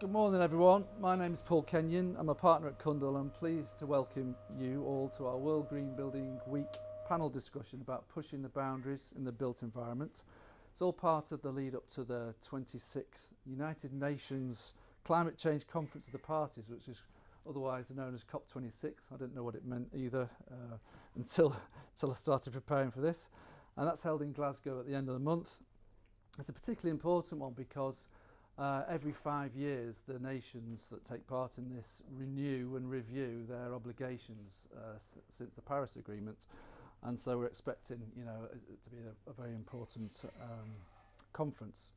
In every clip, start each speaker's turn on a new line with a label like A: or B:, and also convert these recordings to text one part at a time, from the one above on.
A: Good morning everyone, my name is Paul Kenyon, I'm a partner at Cundall and I'm pleased to welcome you all to our World Green Building Week panel discussion about pushing the boundaries in the built environment. It's all part of the lead up to the 26th United Nations Climate Change Conference of the Parties, which is otherwise known as COP26. I didn't know what it meant either until I started preparing for this. And that's held in Glasgow at the end of the month. It's a particularly important one because every 5 years the nations that take part in this renew and review their obligations since the Paris Agreement, and so we're expecting it to be a very important conference.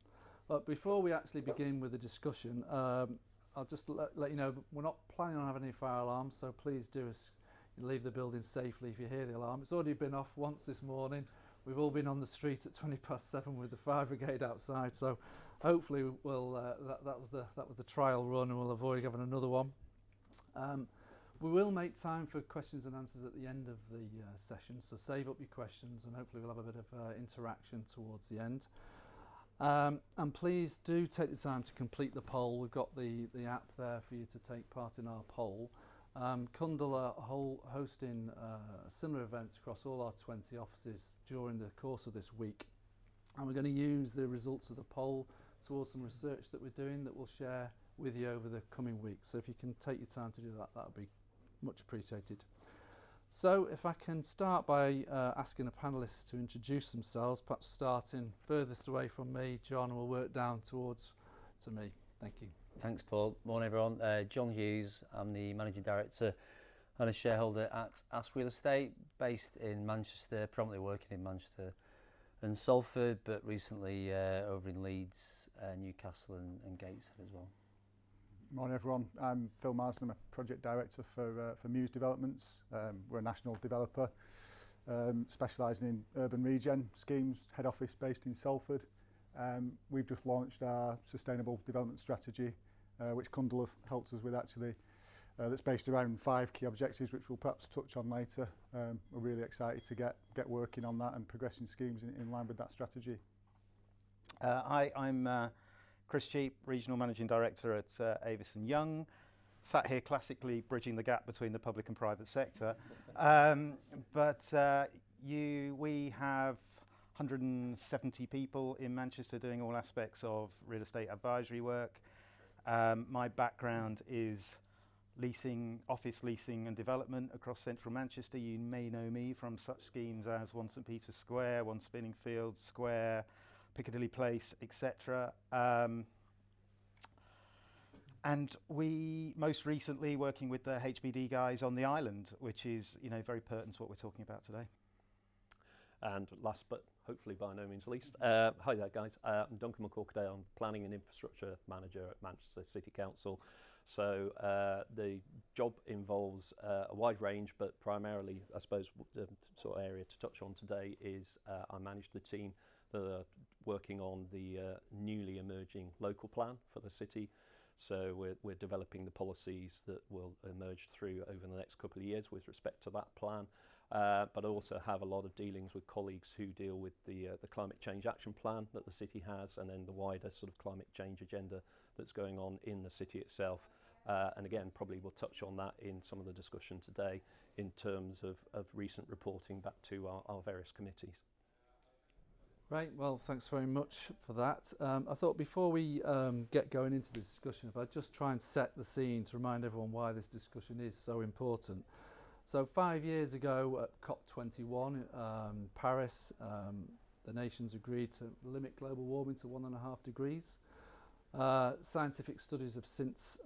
A: But before we actually begin with the discussion, I'll just let you know we're not planning on having any fire alarms, so please do leave the building safely if you hear the alarm. It's already been off once this morning. We've all been on the street at 7:20 with the fire brigade outside, so hopefully we'll that was the trial run and we'll avoid having another one. We will make time for questions and answers at the end of the session, so save up your questions and hopefully we'll have a bit of interaction towards the end. And please do take the time to complete the poll. We've got the app there for you to take part in our poll. Cundall are hosting similar events across all our 20 offices during the course of this week, and we're going to use the results of the poll towards some research that we're doing that we'll share with you over the coming weeks. So if you can take your time to do that, that would be much appreciated. So if I can start by asking the panellists to introduce themselves, perhaps starting furthest away from me, John, and we'll work down to me. Thank you.
B: Thanks, Paul. Morning, everyone. John Hughes. I'm the Managing Director and a shareholder at Ask Real Estate, based in Manchester, predominantly working in Manchester and Salford, but recently over in Leeds, Newcastle and Gateshead as well.
C: Morning, everyone. I'm Phil Marsden. I'm a Project Director for Muse Developments. We're a national developer specialising in urban regen schemes, head office based in Salford. We've just launched our sustainable development strategy, which Cundall have helped us with actually, that's based around 5 key objectives, which we'll perhaps touch on later. We're really excited to get working on that and progressing schemes in line with that strategy.
D: Hi, I'm Chris Cheap, Regional Managing Director at Avison Young. Sat here classically bridging the gap between the public and private sector. We have 170 people in Manchester doing all aspects of real estate advisory work. My background is leasing, office leasing and development across central Manchester. You may know me from such schemes as 1 St Peter's Square, 1 Spinningfields Square, Piccadilly Place, etc. And we most recently working with the HBD guys on the island, which is very pertinent to what we're talking about today.
E: And last but hopefully by no means least, hi there guys, I'm Duncan Mccorquodale. I'm Planning and Infrastructure Manager at Manchester City Council. So the job involves a wide range, but primarily I suppose the sort of area to touch on today is I manage the team that are working on the newly emerging local plan for the city. So we're developing the policies that will emerge through over the next couple of years with respect to that plan. But I also have a lot of dealings with colleagues who deal with the climate change action plan that the city has, and then the wider sort of climate change agenda that's going on in the city itself. And again, probably we'll touch on that in some of the discussion today in terms of recent reporting back to our various committees.
A: Right, well, thanks very much for that. I thought before we get going into the discussion, if I just try and set the scene to remind everyone why this discussion is so important. So 5 years ago at COP21, Paris, the nations agreed to limit global warming to 1.5 degrees. Scientific studies have since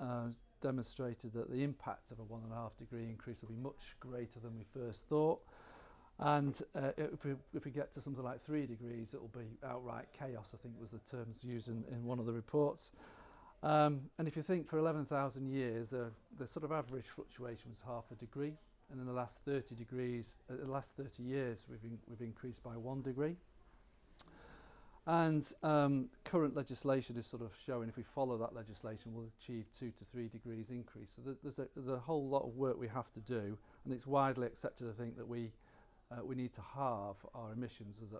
A: demonstrated that the impact of a 1.5 degree increase will be much greater than we first thought. And if we get to something like 3 degrees, it will be outright chaos, I think was the terms used in one of the reports. And if you think for 11,000 years, the sort of average fluctuation was 0.5 degree. And in the last 30 years, we've increased by 1 degree. And current legislation is sort of showing if we follow that legislation, we'll achieve 2 to 3 degrees increase. So there's a whole lot of work we have to do, and it's widely accepted, I think, that we need to halve our emissions as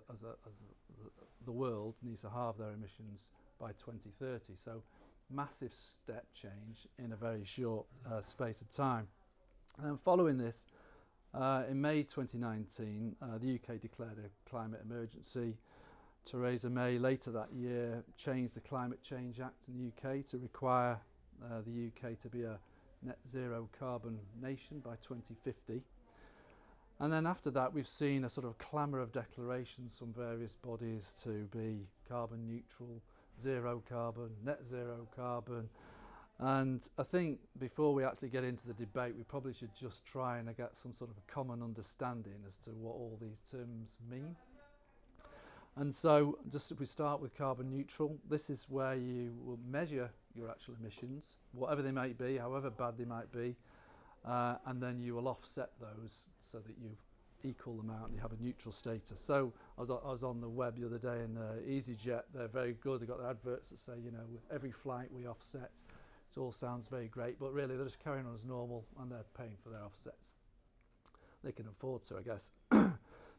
A: the world needs to halve their emissions by 2030. So massive step change in a very short space of time. And following this, in May 2019, the UK declared a climate emergency. Theresa May later that year changed the Climate Change Act in the UK to require the UK to be a net zero carbon nation by 2050. And then after that, we've seen a sort of clamour of declarations from various bodies to be carbon neutral, zero carbon, net zero carbon. And I think before we actually get into the debate, we probably should just try and get some sort of a common understanding as to what all these terms mean. And so just if we start with carbon neutral, this is where you will measure your actual emissions, whatever they might be, however bad they might be, and then you will offset those so that you equal them out and you have a neutral status. So I was on the web the other day, and EasyJet, they're very good. They've got their adverts that say, you know, with every flight we offset. It all sounds very great, but really they're just carrying on as normal and they're paying for their offsets. They can afford to, I guess.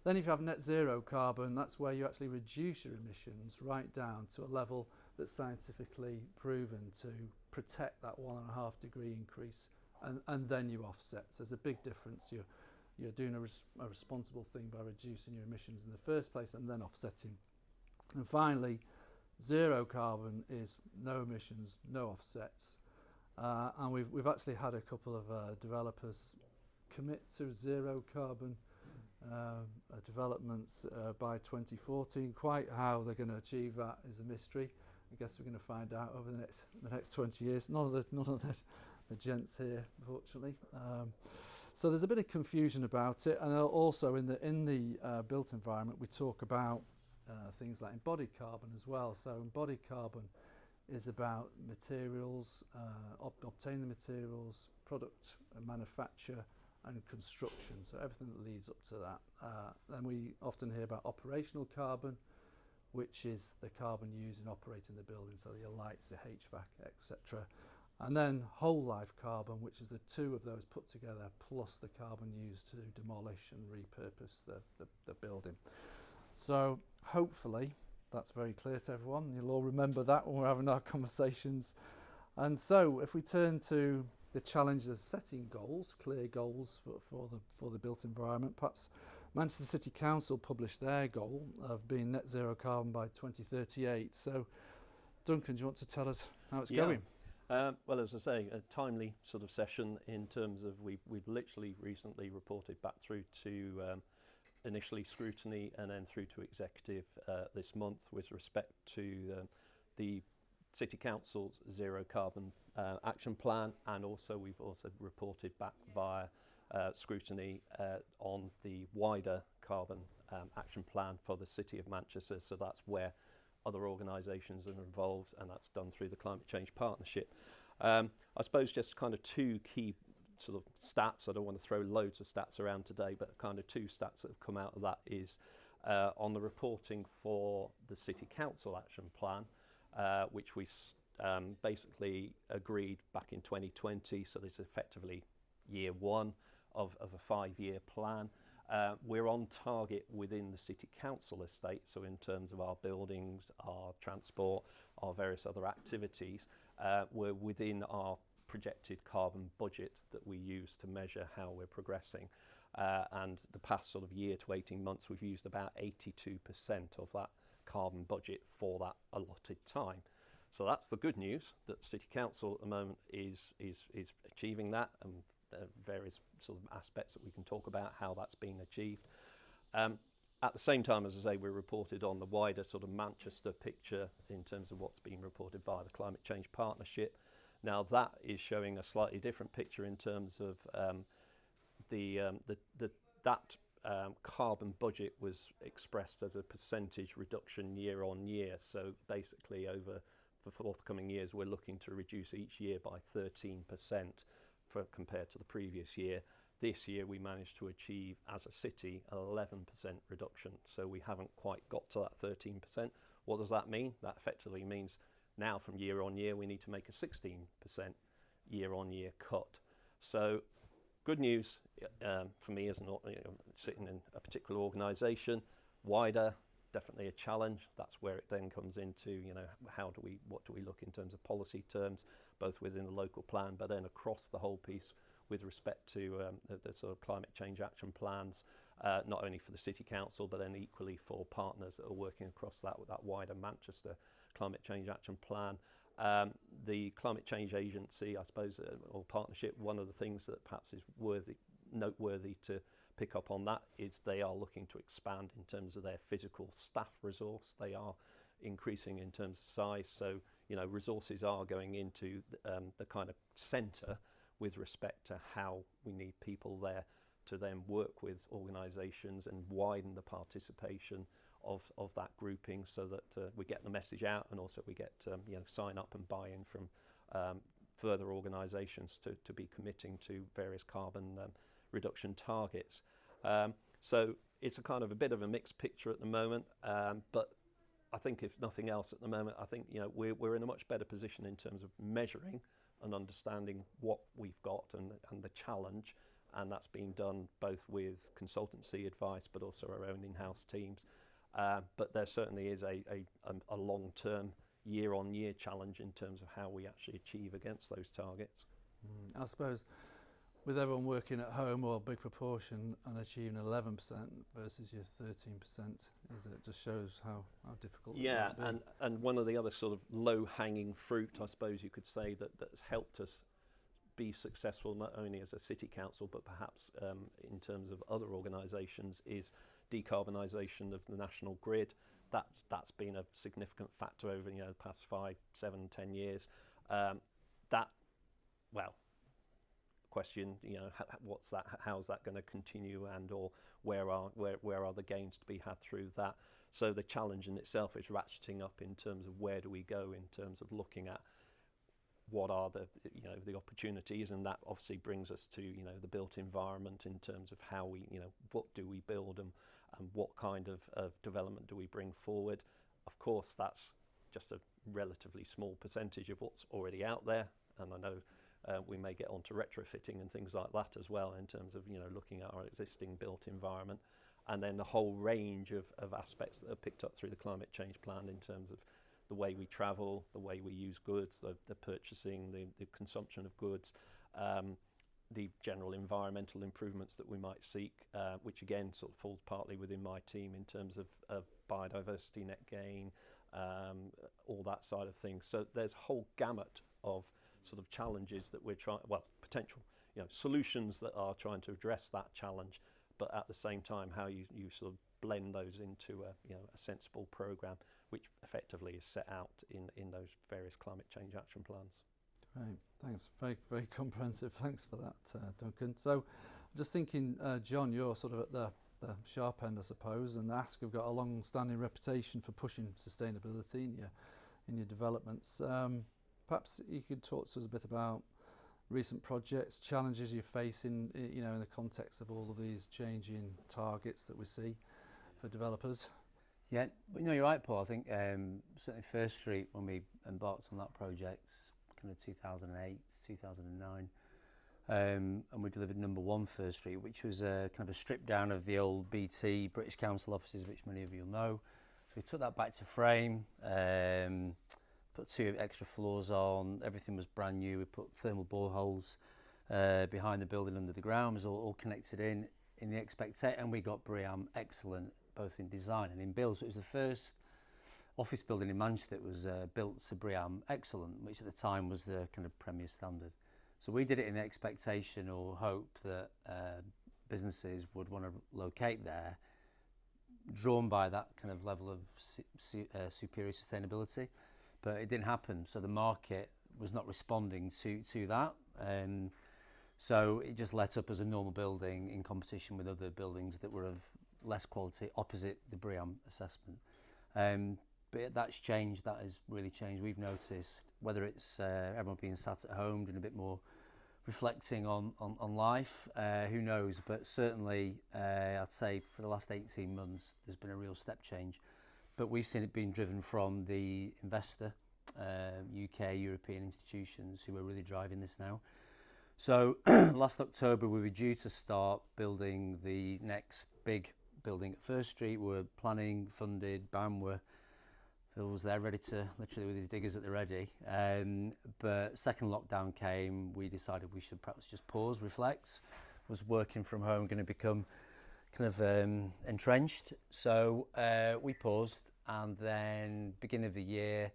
A: Then if you have net zero carbon, that's where you actually reduce your emissions right down to a level that's scientifically proven to protect that 1.5 degree increase, and then you offset. So there's a big difference. You're doing a responsible thing by reducing your emissions in the first place and then offsetting. And finally, zero carbon is no emissions, no offsets. And we've actually had a couple of developers commit to zero carbon developments by 2040. Quite how they're going to achieve that is a mystery. I guess we're going to find out over the next 20 years. None of the gents here, unfortunately. So there's a bit of confusion about it, and also in the built environment we talk about things like embodied carbon as well. So embodied carbon is about materials, obtaining the materials, product manufacture, and construction, so everything that leads up to that. Then we often hear about operational carbon, which is the carbon used in operating the building, so your lights, your HVAC, etc. And then whole life carbon, which is the two of those put together, plus the carbon used to demolish and repurpose the building. So hopefully that's very clear to everyone. You'll all remember that when we're having our conversations. And so if we turn to the challenge of setting goals, clear goals for the built environment. Perhaps Manchester City Council published their goal of being net zero carbon by 2038. So, Duncan, do you want to tell us how it's going?
E: Well, as I say, a timely sort of session in terms of we've literally recently reported back through to initially scrutiny and then through to executive this month with respect to the City Council's zero carbon action plan, and also we've also reported back via scrutiny on the wider carbon action plan for the City of Manchester. So that's where other organisations are involved, and that's done through the Climate Change Partnership. I suppose just kind of two key sort of stats. I don't want to throw loads of stats around today, but kind of two stats that have come out of that is on the reporting for the City Council action plan, which we basically agreed back in 2020, so this is effectively year one of a 5-year plan. We're on target within the City Council estate, so in terms of our buildings, our transport, our various other activities, we're within our projected carbon budget that we use to measure how we're progressing. And the past sort of year to 18 months, we've used about 82% of that carbon budget for that allotted time. So that's the good news, that City Council at the moment is achieving that, and various sort of aspects that we can talk about how that's been achieved. At the same time, as I say, we reported on the wider sort of Manchester picture in terms of what's been reported via the Climate Change Partnership. Now that is showing a slightly different picture in terms of that carbon budget was expressed as a percentage reduction year on year. So basically over the forthcoming years, we're looking to reduce each year by 13% compared to the previous year. This year we managed to achieve as a city an 11% reduction. So we haven't quite got to that 13%. What does that mean? That effectively means now from year on year we need to make a 16% year on year cut. So good news for me as sitting in a particular organisation, wider definitely a challenge. That's where it then comes into, you know, what do we look in terms of policy terms, both within the local plan, but then across the whole piece with respect to the sort of climate change action plans, not only for the City Council, but then equally for partners that are working across that wider Manchester climate change action plan. The Climate Change Agency, I suppose, or partnership, one of the things that perhaps is noteworthy to pick up on that is they are looking to expand in terms of their physical staff resource. They are increasing in terms of size, so you know, resources are going into the kind of centre with respect to how we need people there to then work with organisations and widen the participation of that grouping, so that we get the message out, and also we get you know, sign up and buy-in from further organisations to be committing to various carbon reduction targets. So it's a kind of a bit of a mixed picture at the moment, but I think if nothing else at the moment, I think, you know, we're in a much better position in terms of measuring and understanding what we've got and the challenge, and that's been done both with consultancy advice but also our own in-house teams. But there certainly is a long-term, year-on-year challenge in terms of how we actually achieve against those targets.
A: I suppose with everyone working at home, or a big proportion, and achieving 11% versus your 13%, it just shows how difficult it might be.
E: and one of the other sort of low-hanging fruit, I suppose you could say, that's helped us be successful not only as a city council but perhaps in terms of other organisations, is decarbonisation of the national grid. That's been a significant factor over, you know, the past 5, 7, 10 years. Question, you know, what's that? How's that going to continue, and or where are the gains to be had through that? So the challenge in itself is ratcheting up in terms of where do we go in terms of looking at what are the, you know, the opportunities, and that obviously brings us to, you know, the built environment in terms of how we, you know, what do we build and what kind of development do we bring forward. Of course, that's just a relatively small percentage of what's already out there, and I know we may get onto retrofitting and things like that as well, in terms of, you know, looking at our existing built environment, and then the whole range of aspects that are picked up through the climate change plan in terms of the way we travel, the way we use goods, the purchasing, the consumption of goods, the general environmental improvements that we might seek, which again sort of falls partly within my team in terms of biodiversity net gain, all that side of things. So there's a whole gamut of sort of challenges that we're trying, well, potential, you know, solutions that are trying to address that challenge, but at the same time how you sort of blend those into a, you know, a sensible programme which effectively is set out in those various climate change action plans.
A: Right, thanks. Very, very comprehensive. Thanks for that, Duncan. So, just thinking, John, you're sort of at the sharp end, I suppose, and Ask have got a long-standing reputation for pushing sustainability in your developments. Perhaps you could talk to us a bit about recent projects, challenges you're facing, you know, in the context of all of these changing targets that we see for developers.
B: Yeah, well, no, you're right, Paul. I think certainly First Street, when we embarked on that project, kind of 2008, 2009, and we delivered number 1 First Street, which was kind of a strip down of the old BT, British Council offices, which many of you will know. So we took that back to frame, put 2 extra floors on, everything was brand new. We put thermal boreholes behind the building under the ground. It was all connected in the expectation, and we got BREEAM Excellent both in design and in build. So it was the first office building in Manchester that was built to BREEAM Excellent, which at the time was the kind of premier standard. So we did it in the expectation or hope that businesses would want to locate there, drawn by that kind of level of superior sustainability. But it didn't happen, so the market was not responding to that. So it just let up as a normal building in competition with other buildings that were of less quality opposite the BREEAM assessment. But that's changed, that has really changed. We've noticed, whether it's everyone being sat at home doing a bit more reflecting on life, who knows, but certainly I'd say for the last 18 months there's been a real step change. But we've seen it being driven from the investor, UK, European institutions who are really driving this now. So last October we were due to start building the next big building at First Street. We were planning, funded, BAM were, Phil was there ready to, literally with his diggers at the ready. But second lockdown came, we decided we should perhaps just pause, reflect. Was working from home going to become kind of entrenched? So we paused, and then beginning of the year,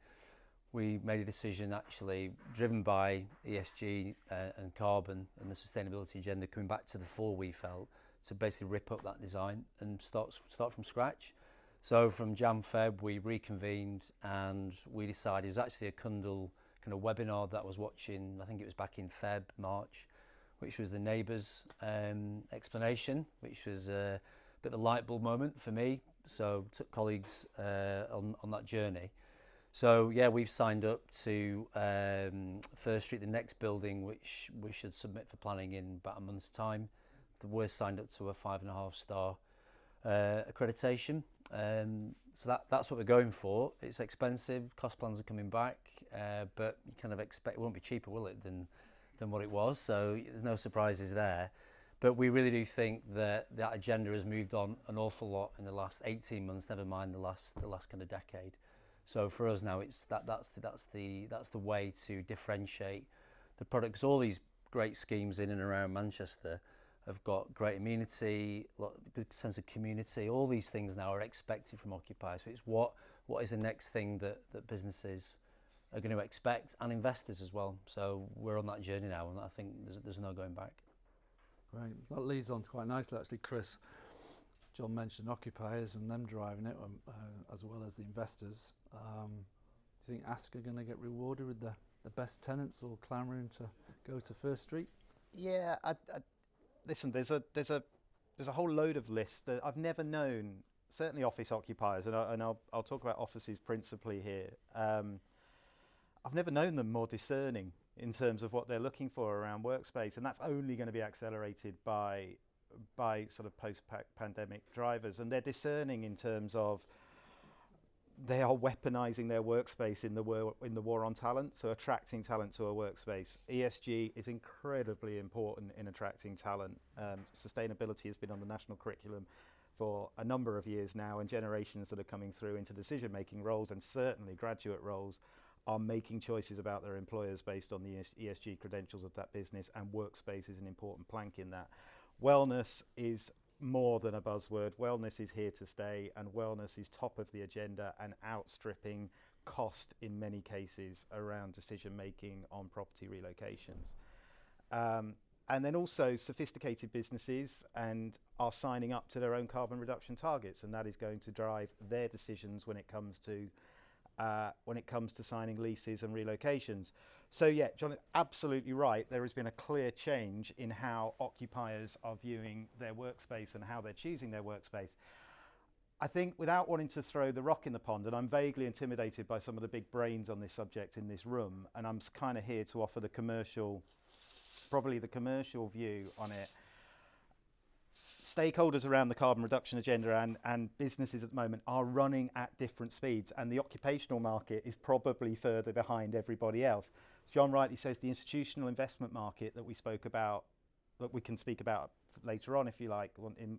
B: we made a decision, actually driven by ESG and carbon and the sustainability agenda coming back to the fore, we felt, to basically rip up that design and start from scratch. So from Jan-Feb we reconvened, and we decided, it was actually a Cundall kind of webinar that I was watching, I think it was back in March, which was the neighbours explanation, which was a bit of a light bulb moment for me. So took colleagues on that journey. So yeah, we've signed up to First Street, the next building, which we should submit for planning in about a month's time. We're signed up to a 5.5-star accreditation. So that's what we're going for. It's expensive, cost plans are coming back, but you kind of expect it won't be cheaper, will it, than what it was? So there's no surprises there. But we really do think that that agenda has moved on an awful lot in the last 18 months, never mind the last kind of decade. So for us now, it's that's the way to differentiate the product, because all these great schemes in and around Manchester have got great amenity, good sense of community. All these things now are expected from occupiers. So it's what is the next thing that businesses are going to expect, and investors as well. So we're on that journey now, and I think there's no going back.
A: Great. That leads on quite nicely, actually, Chris. John mentioned occupiers and them driving it, as well as the investors. Do you think Ask are going to get rewarded with the best tenants all clamouring to go to First Street?
D: Yeah, listen, there's a whole load of lists that I've never known. Certainly, office occupiers, and I'll talk about offices principally here. I've never known them more discerning in terms of what they're looking for around workspace, and that's only going to be accelerated by sort of post-pandemic drivers. And they're discerning in terms of they are weaponizing their workspace in the war on talent, so attracting talent to a workspace. ESG is incredibly important in attracting talent. Sustainability has been on the national curriculum for a number of years now, and generations that are coming through into decision-making roles, and certainly graduate roles, are making choices about their employers based on the ESG credentials of that business, and workspace is an important plank in that. Wellness is more than a buzzword. Wellness is here to stay, and wellness is top of the agenda and outstripping cost in many cases around decision making on property relocations. And then also sophisticated businesses and are signing up to their own carbon reduction targets, and that is going to drive their decisions when it comes to signing leases and relocations. So yeah, John is absolutely right. There has been a clear change in how occupiers are viewing their workspace and how they're choosing their workspace. I think, without wanting to throw the rock in the pond, and I'm vaguely intimidated by some of the big brains on this subject in this room, and I'm kind of here to offer probably the commercial view on it. Stakeholders around the carbon reduction agenda and businesses at the moment are running at different speeds, and the occupational market is probably further behind everybody else. As John rightly says, the institutional investment market that we spoke about, that we can speak about later on if you like,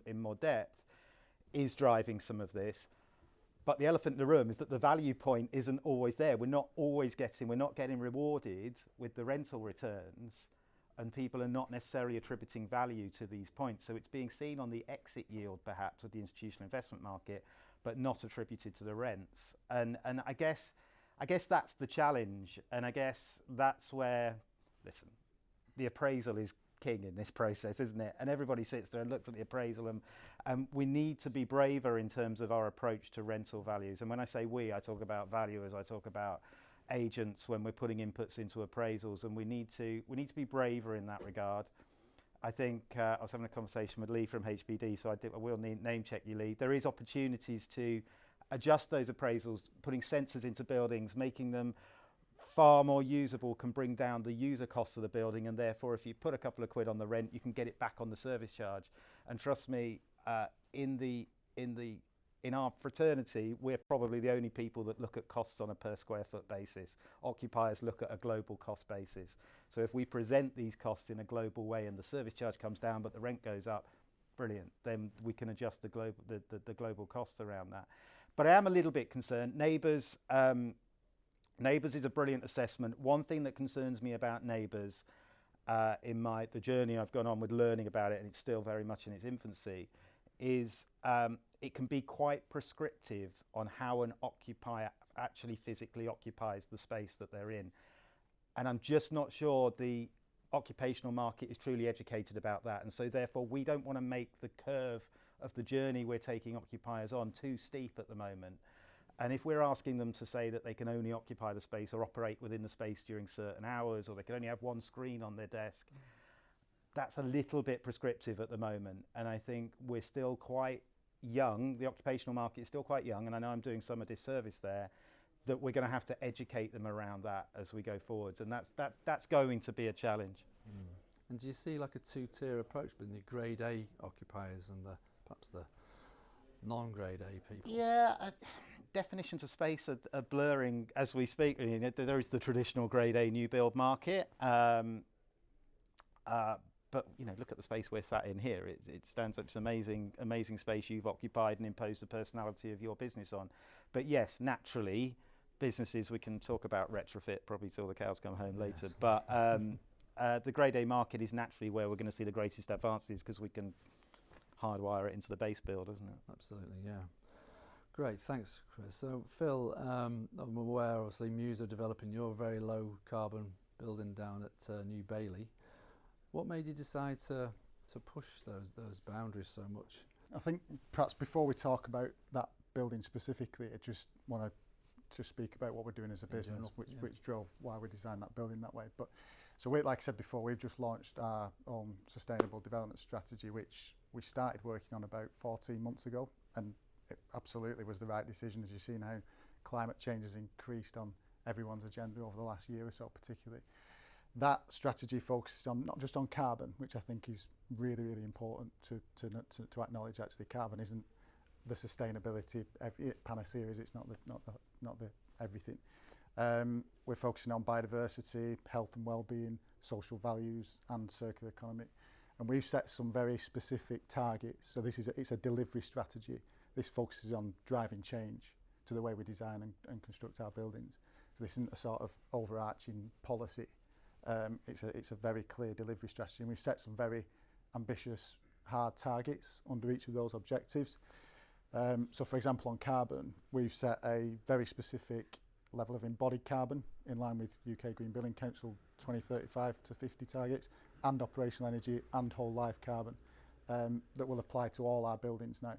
D: in more depth, is driving some of this. But the elephant in the room is that the value point isn't always there. We're not getting rewarded with the rental returns, and people are not necessarily attributing value to these points. So it's being seen on the exit yield, perhaps, of the institutional investment market, but not attributed to the rents. And I guess that's the challenge. And I guess that's where, listen, the appraisal is king in this process, isn't it? And everybody sits there and looks at the appraisal, and we need to be braver in terms of our approach to rental values. And when I say we, I talk about valuers, I talk about agents when we're putting inputs into appraisals, and we need to be braver in that regard. I think I was having a conversation with Lee from HBD, so I will name check you, Lee. There is opportunities to adjust those appraisals, putting sensors into buildings, making them far more usable can bring down the user costs of the building, and therefore if you put a couple of quid on the rent, you can get it back on the service charge. And trust me, in our fraternity, we're probably the only people that look at costs on a per square foot basis. Occupiers look at a global cost basis. So if we present these costs in a global way and the service charge comes down but the rent goes up, brilliant. Then we can adjust the global costs around that. But I am a little bit concerned. Neighbours is a brilliant assessment. One thing that concerns me about Neighbours in the journey I've gone on with learning about it, and it's still very much in its infancy, is it can be quite prescriptive on how an occupier actually physically occupies the space that they're in. And I'm just not sure the occupational market is truly educated about that. And so therefore we don't want to make the curve of the journey we're taking occupiers on too steep at the moment. And if we're asking them to say that they can only occupy the space or operate within the space during certain hours, or they can only have one screen on their desk, that's a little bit prescriptive at the moment. And I think we're still quite young, the occupational market is still quite young, and I know I'm doing some a disservice there, that we're going to have to educate them around that as we go forwards, and that's going to be a challenge.
A: And do you see like a two-tier approach between the grade A occupiers and perhaps the non-grade A people?
D: Yeah, definitions of space are blurring as we speak. There is the traditional grade A new build market, but look at the space we're sat in here. It stands up this amazing space you've occupied and imposed the personality of your business on. But yes, naturally, businesses, we can talk about retrofit probably till the cows come home later, but the grade A market is naturally where we're going to see the greatest advances, because we can hardwire it into the base build, isn't it?
A: Absolutely, yeah. Great, thanks, Chris. So Phil, I'm aware obviously Muse are developing your very low carbon building down at New Bailey. What made you decide to push those boundaries so much?
C: I think perhaps before we talk about that building specifically, I just want to speak about what we're doing as a business,
A: general,
C: which drove why we designed that building that way. But so like I said before, we've just launched our own sustainable development strategy, which we started working on about 14 months ago, and it absolutely was the right decision, as you've seen how climate change has increased on everyone's agenda over the last year or so particularly. That strategy focuses on not just on carbon, which I think is really, really important to acknowledge. Actually, carbon isn't the sustainability panacea, it's not the everything. We're focusing on biodiversity, health and well-being, social values, and circular economy. And we've set some very specific targets. So it's a delivery strategy. This focuses on driving change to the way we design and construct our buildings. So this isn't a sort of overarching policy. It's a very clear delivery strategy, and we've set some very ambitious, hard targets under each of those objectives. So for example, on carbon, we've set a very specific level of embodied carbon in line with UK Green Building Council 2035 to 50 targets, and operational energy and whole life carbon that will apply to all our buildings now.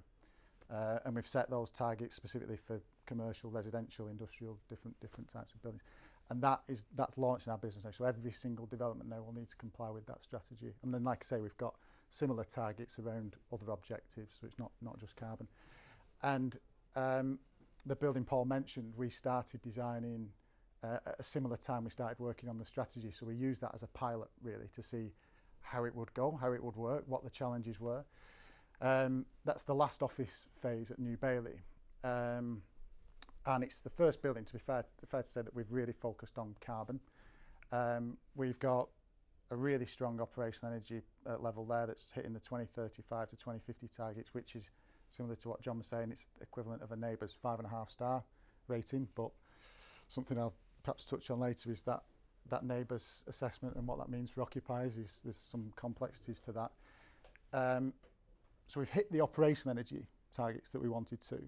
C: And we've set those targets specifically for commercial, residential, industrial, different types of buildings. And that's launched in our business now. So every single development now will need to comply with that strategy. And then, like I say, we've got similar targets around other objectives, so it's not just carbon. And the building Paul mentioned, we started designing at a similar time we started working on the strategy. So we used that as a pilot, really, to see how it would go, how it would work, what the challenges were. That's the last office phase at New Bailey. And it's the first building, to be fair to say, that we've really focused on carbon. We've got a really strong operational energy level there that's hitting the 2035 to 2050 targets, which is similar to what John was saying. It's equivalent of a neighbour's 5.5-star rating, but something I'll perhaps touch on later is that neighbour's assessment and what that means for occupiers. There's some complexities to that. So we've hit the operational energy targets that we wanted to.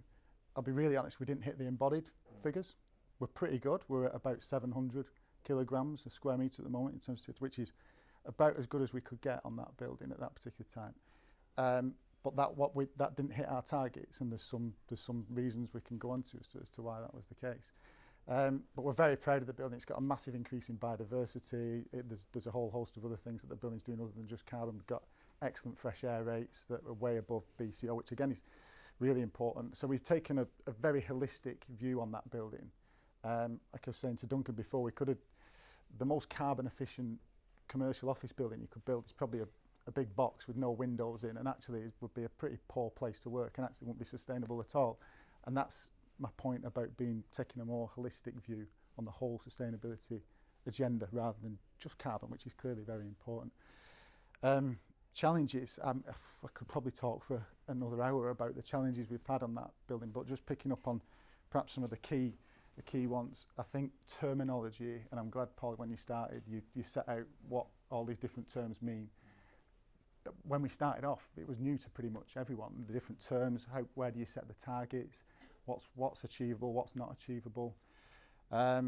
C: I'll be really honest, we didn't hit the embodied figures. We're pretty good. We're at about 700 kilograms a square metre at the moment in terms of, which is about as good as we could get on that building at that particular time. But that didn't hit our targets, and there's some reasons we can go on to as to why that was the case. But we're very proud of the building. It's got a massive increase in biodiversity. There's a whole host of other things that the building's doing other than just carbon. We've got excellent fresh air rates that are way above BCO, which again is really important. So we've taken a very holistic view on that building. Like I was saying to Duncan before, we could have the most carbon efficient commercial office building you could build. It's probably a big box with no windows in, and actually it would be a pretty poor place to work and actually wouldn't be sustainable at all. And that's my point about taking a more holistic view on the whole sustainability agenda rather than just carbon, which is clearly very important. Challenges, I could probably talk for another hour about the challenges we've had on that building, but just picking up on perhaps some of the key ones. I think terminology, and I'm glad, Paul, when you started, you set out what all these different terms mean. When we started off, it was new to pretty much everyone, the different terms, where do you set the targets, what's achievable, what's not achievable. I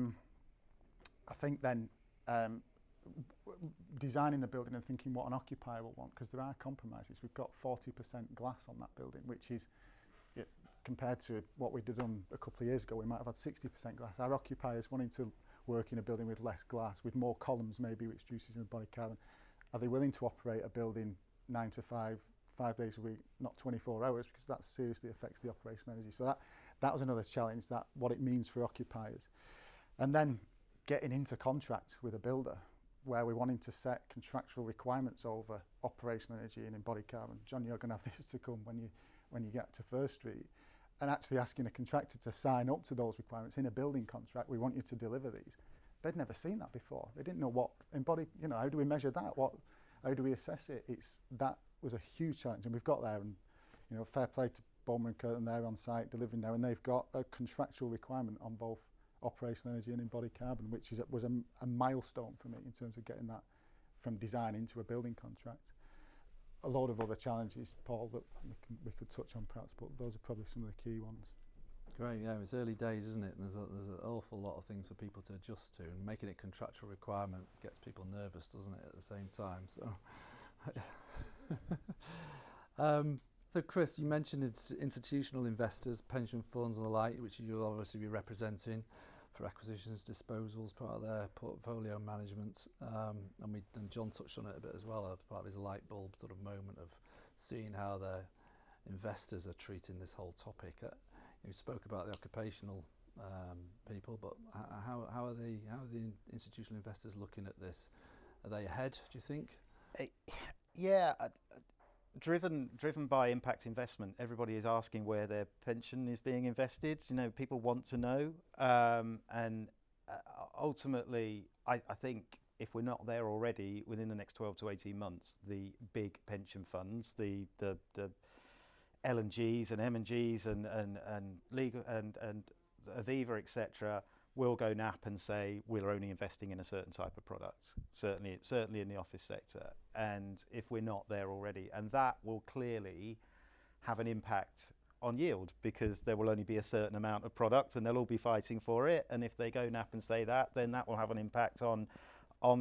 C: think then designing the building and thinking what an occupier will want, because there are compromises. We've got 40% glass on that building, which is, compared to what we'd done a couple of years ago, we might have had 60% glass. Our occupiers wanting to work in a building with less glass, with more columns maybe, which reduces embodied carbon. Are they willing to operate a building 9 to 5, 5 days a week, not 24 hours, because that seriously affects the operational energy. So that was another challenge, that what it means for occupiers. And then getting into contract with a builder, where we're wanting to set contractual requirements over operational energy and embodied carbon. John, you're going to have this to come when you get to First Street, and actually asking a contractor to sign up to those requirements in a building contract. We want you to deliver these. They'd never seen that before. They didn't know what embodied, how do we measure that? How do we assess it? That was a huge challenge, and we've got there. And fair play to Bowman and Curtin, they're on site delivering now, and they've got a contractual requirement on both operational energy and embodied carbon, which was a milestone for me in terms of getting that from design into a building contract. A lot of other challenges, Paul, that we could touch on perhaps, but those are probably some of the key ones.
A: Great, yeah, it's early days, isn't it? And there's an awful lot of things for people to adjust to, and making it contractual requirement gets people nervous, doesn't it, at the same time? So, so Chris, you mentioned it's institutional investors, pension funds and the like, which you'll obviously be representing for acquisitions, disposals, part of their portfolio management, and John touched on it a bit as well, as part of his light bulb sort of moment of seeing how their investors are treating this whole topic. You spoke about the occupational people, but how are the institutional investors looking at this? Are they ahead, do you think?
D: Driven by impact investment, everybody is asking where their pension is being invested. People want to know, and ultimately, I think if we're not there already, within the next 12 to 18 months, the big pension funds, the L&Gs and M&Gs and legal and Aviva, etc., will go nap and say we're only investing in a certain type of product, certainly in the office sector, and if we're not there already, and that will clearly have an impact on yield, because there will only be a certain amount of product and they'll all be fighting for it, and if they go nap and say that, then that will have an impact on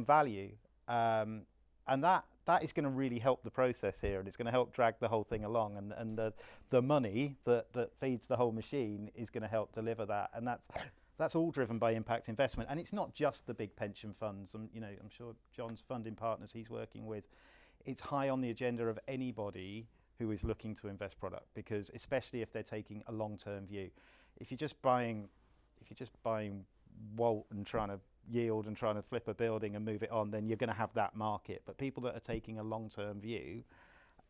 D: value, and that is going to really help the process here, and it's going to help drag the whole thing along, and the money that feeds the whole machine is going to help deliver that, and that's all driven by impact investment. And it's not just the big pension funds. I'm sure John's funding partners he's working with, it's high on the agenda of anybody who is looking to invest product, because especially if they're taking a long-term view. If you're just buying Walt and trying to yield and trying to flip a building and move it on, then you're going to have that market. But people that are taking a long-term view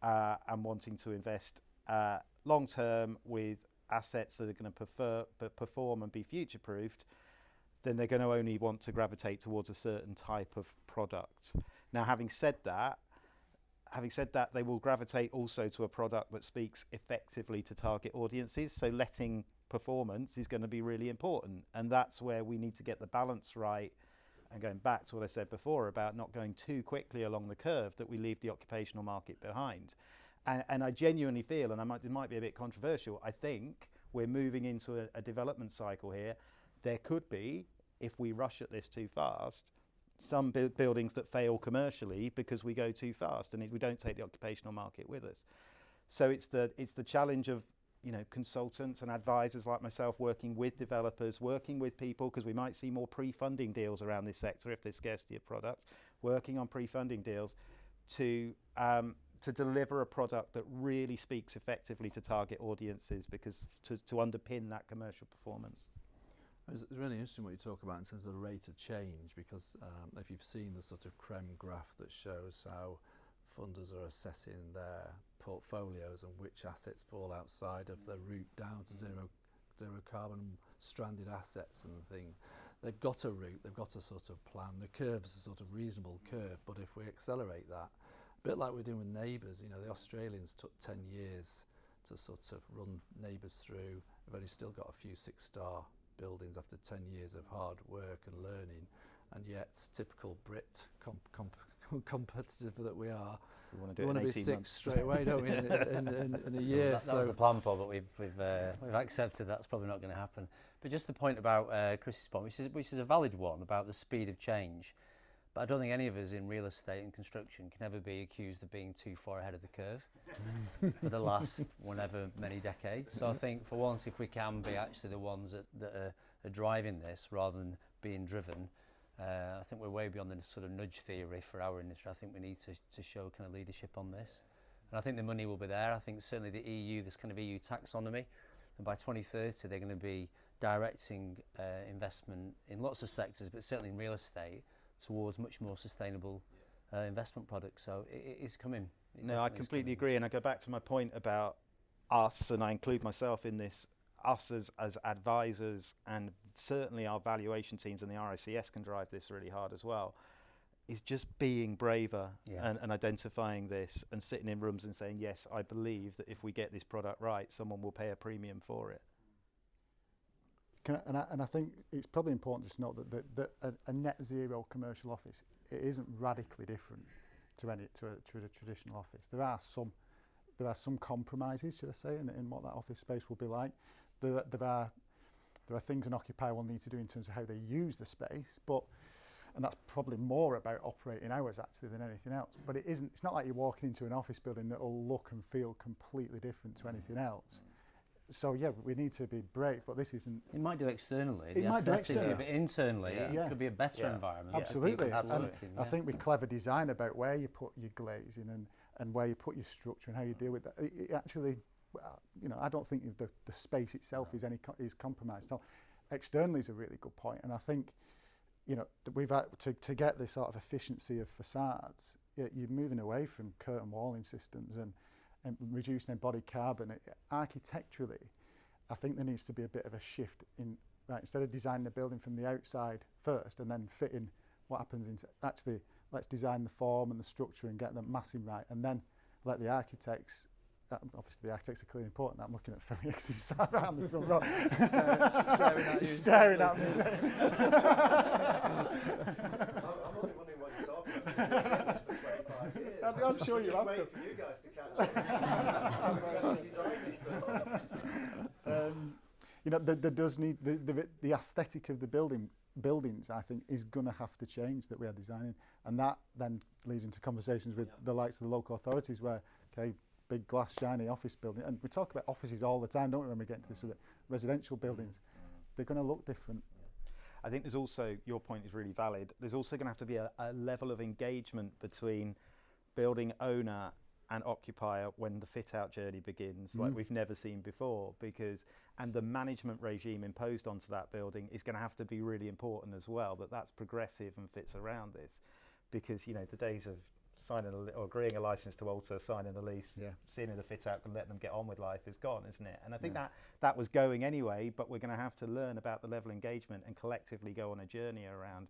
D: and wanting to invest long-term with assets that are going to perform and be future-proofed, then they're going to only want to gravitate towards a certain type of product. Now, having said that, they will gravitate also to a product that speaks effectively to target audiences. So letting performance is going to be really important, and that's where we need to get the balance right. And going back to what I said before about not going too quickly along the curve, that we leave the occupational market behind. And I genuinely feel, and it might be a bit controversial, I think we're moving into a development cycle here. There could be, if we rush at this too fast, some buildings that fail commercially because we go too fast and we don't take the occupational market with us. So it's the challenge of consultants and advisors like myself working with developers, working with people, because we might see more pre-funding deals around this sector if there's scarcity of product, working on pre-funding deals to deliver a product that really speaks effectively to target audiences, because to underpin that commercial performance.
A: It's really interesting what you talk about in terms of the rate of change, because if you've seen the sort of creme graph that shows how funders are assessing their portfolios and which assets fall outside of the route down to zero carbon stranded assets and the thing, they've got a route, they've got a sort of plan. The curve's a sort of reasonable curve, but if we accelerate that, bit like we're doing with Neighbours. You know, the Australians took 10 years to sort of run Neighbours through. We've only still got a few 6-star buildings after 10 years of hard work and learning, and yet typical Brit competitive that we are,
D: We want
A: we want to be 6
D: months.
A: straight away, don't we, in a year.
B: That was the plan, Paul, but we've accepted that's probably not going to happen. But just the point about Chris's point, which is a valid one about the speed of change. But I don't think any of us in real estate and construction can ever be accused of being too far ahead of the curve for the last whenever many decades. So I think for once, if we can be actually the ones that are driving this rather than being driven, I think we're way beyond the sort of nudge theory for our industry. I think we need to show kind of leadership on this. And I think the money will be there. I think certainly the EU, this kind of EU taxonomy, and by 2030 they're going to be directing investment in lots of sectors, but certainly in real estate, towards much more sustainable investment products. So it is coming.
D: No, I completely agree, and I go back to my point about us, and I include myself in this, us as advisors, and certainly our valuation teams and the RICS can drive this really hard as well, is just being braver and identifying this and sitting in rooms and saying, yes, I believe that if we get this product right, someone will pay a premium for it.
C: And I think it's probably important to note that a net zero commercial office, it isn't radically different to a traditional office. There are some compromises, should I say, in what that office space will be like. There are things an occupier will need to do in terms of how they use the space, and that's probably more about operating hours actually than anything else. But it's not like you're walking into an office building that will look and feel completely different to anything else. So yeah, we need to be brave, but this isn't.
B: It might do externally,
C: It might do externally.
B: but internally it could be a better environment.
C: Absolutely.
B: And
C: I think with clever design about where you put your glazing and where you put your structure and how you deal with that, it actually, you know, I don't think the space itself is compromised. So externally is a really good point, and I think, you know, we've had to get this sort of efficiency of facades. You're moving away from curtain walling systems and reducing embodied carbon. Architecturally, I think there needs to be a bit of a shift in, right, instead of designing the building from the outside first and then fitting what happens into, actually let's design the form and the structure and get the massing right, and then let the architects, obviously the architects are clearly important. I'm looking at Felix who's sat around the front row
A: staring at you.
C: Staring at me.
F: I'm only wondering what you're talking about. You've been doing this for 25 years.
C: I'm sure you have.
F: Waiting for you guys to catch up. So we design this building.
C: You know, there does need the aesthetic of the buildings, I think, is going to have to change that we are designing, and that then leads into conversations with the likes of the local authorities, where big glass shiny office building, and we talk about offices all the time, don't we, when we get into this sort of residential buildings. They're going to look different.
D: I think there's also, your point is really valid, there's also going to have to be a level of engagement between building owner and occupier when the fit-out journey begins, like we've never seen before, and the management regime imposed onto that building is going to have to be really important as well, that's progressive and fits around this, because, you know, the days of signing or agreeing a license to alter, signing the lease, seeing the fit out and letting them get on with life is gone, isn't it? And I think that was going anyway, but we're going to have to learn about the level of engagement and collectively go on a journey around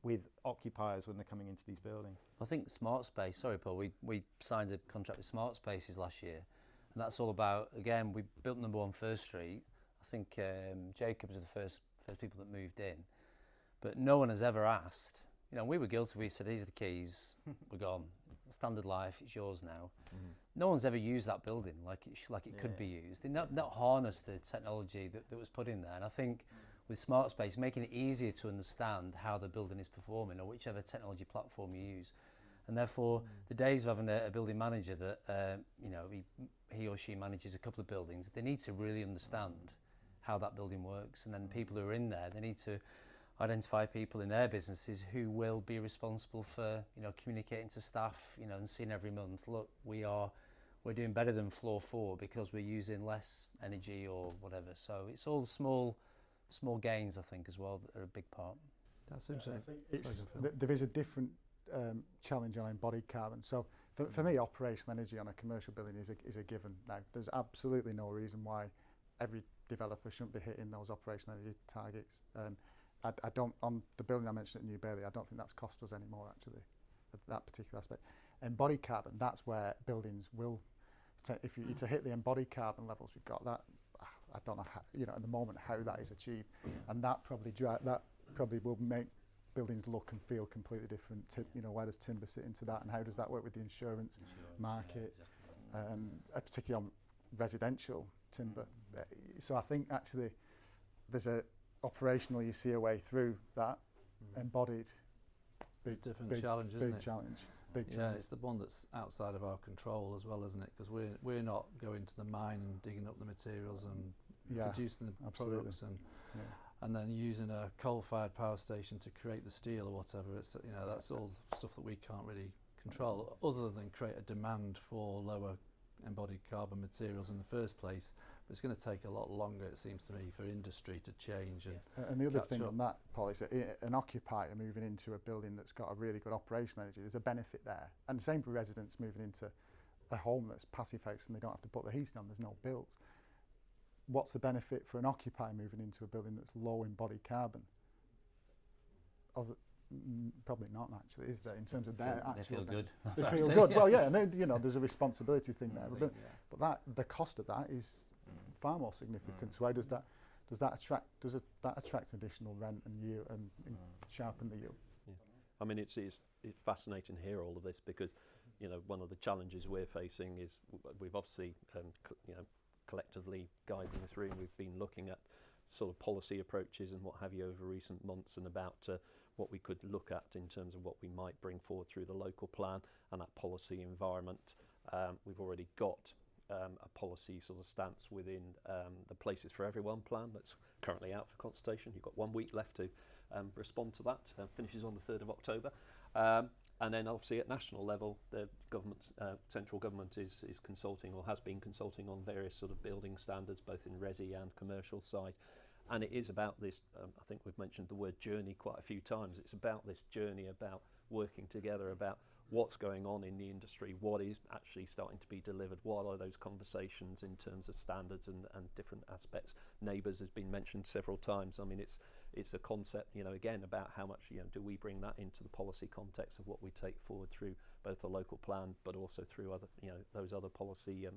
D: with occupiers when they're coming into these buildings.
B: I think Smart Space, sorry Paul, we signed a contract with Smart Spaces last year, and that's all about, again, we built number 1 First Street. I think Jacobs are the first people that moved in, but no one has ever asked. You know, we were guilty. We said, "These are the keys. We're gone. Standard life. It's yours now." No one's ever used that building like it could be used. They not harnessed the technology that was put in there. And I think with Smart Space, making it easier to understand how the building is performing, or whichever technology platform you use, and therefore the days of having a building manager that you know, he or she manages a couple of buildings, they need to really understand how that building works, and then people who are in there, they need to identify people in their businesses who will be responsible for, you know, communicating to staff, you know, and seeing every month, look, we're doing better than floor 4 because we're using less energy or whatever. So it's all small gains, I think, as well, that are a big part.
A: That's interesting.
C: I think there is a different challenge on embodied carbon. So for me, operational energy on a commercial building is a given now. There's absolutely no reason why every developer shouldn't be hitting those operational energy targets. I don't, on the building I mentioned at New Bailey, I don't think that's cost us anymore, actually, that particular aspect. embodied carbon, that's where buildings will, if you to hit the embodied carbon levels we've got, that I don't know how, at the moment how that is achieved, and that probably will make buildings look and feel completely different. Where does timber sit into that, and how does that work with the insurance market, particularly on residential timber? So I think actually there's operationally you see a way through that embodied.
A: Big challenge, isn't it?
C: Big challenge.
A: Yeah, it's the one that's outside of our control as well, isn't it? Because we're not going to the mine and digging up the materials and producing the products and then using a coal-fired power station to create the steel or whatever. It's that's all stuff that we can't really control, other than create a demand for lower embodied carbon materials in the first place. But it's going to take a lot longer, it seems to me, for industry to change.
C: And the other thing on that, Paul, is that an occupier moving into a building that's got a really good operational energy, there's a benefit there. And the same for residents moving into a home that's passive house and they don't have to put the heating on, there's no bills. What's the benefit for an occupier moving into a building that's low embodied carbon? Probably not, actually, is there, in terms of their actual...
B: They feel good.
C: They feel good. Well, yeah, and then, there's a responsibility thing there. But the cost of that is far more significant. So why does that attract additional rent and yield and sharpen the yield?
E: Yeah. I mean, it's fascinating to hear all of this, because one of the challenges we're facing is we've obviously collectively guiding this room, we've been looking at sort of policy approaches and what have you over recent months, and about what we could look at in terms of what we might bring forward through the local plan and that policy environment. We've already got a policy sort of stance within the Places for Everyone plan that's currently out for consultation. You've got 1 week left to respond to that. Finishes on the 3rd of October. And then obviously at national level, the government, central government is consulting, or has been consulting, on various sort of building standards, both in resi and commercial side. And it is about this, I think we've mentioned the word journey quite a few times. It's about this journey, about working together, about what's going on in the industry, what is actually starting to be delivered, what are those conversations in terms of standards and different aspects. Neighbours has been mentioned several times. I mean, it's a concept, again, about how much, do we bring that into the policy context of what we take forward through both the local plan, but also through other, those other policy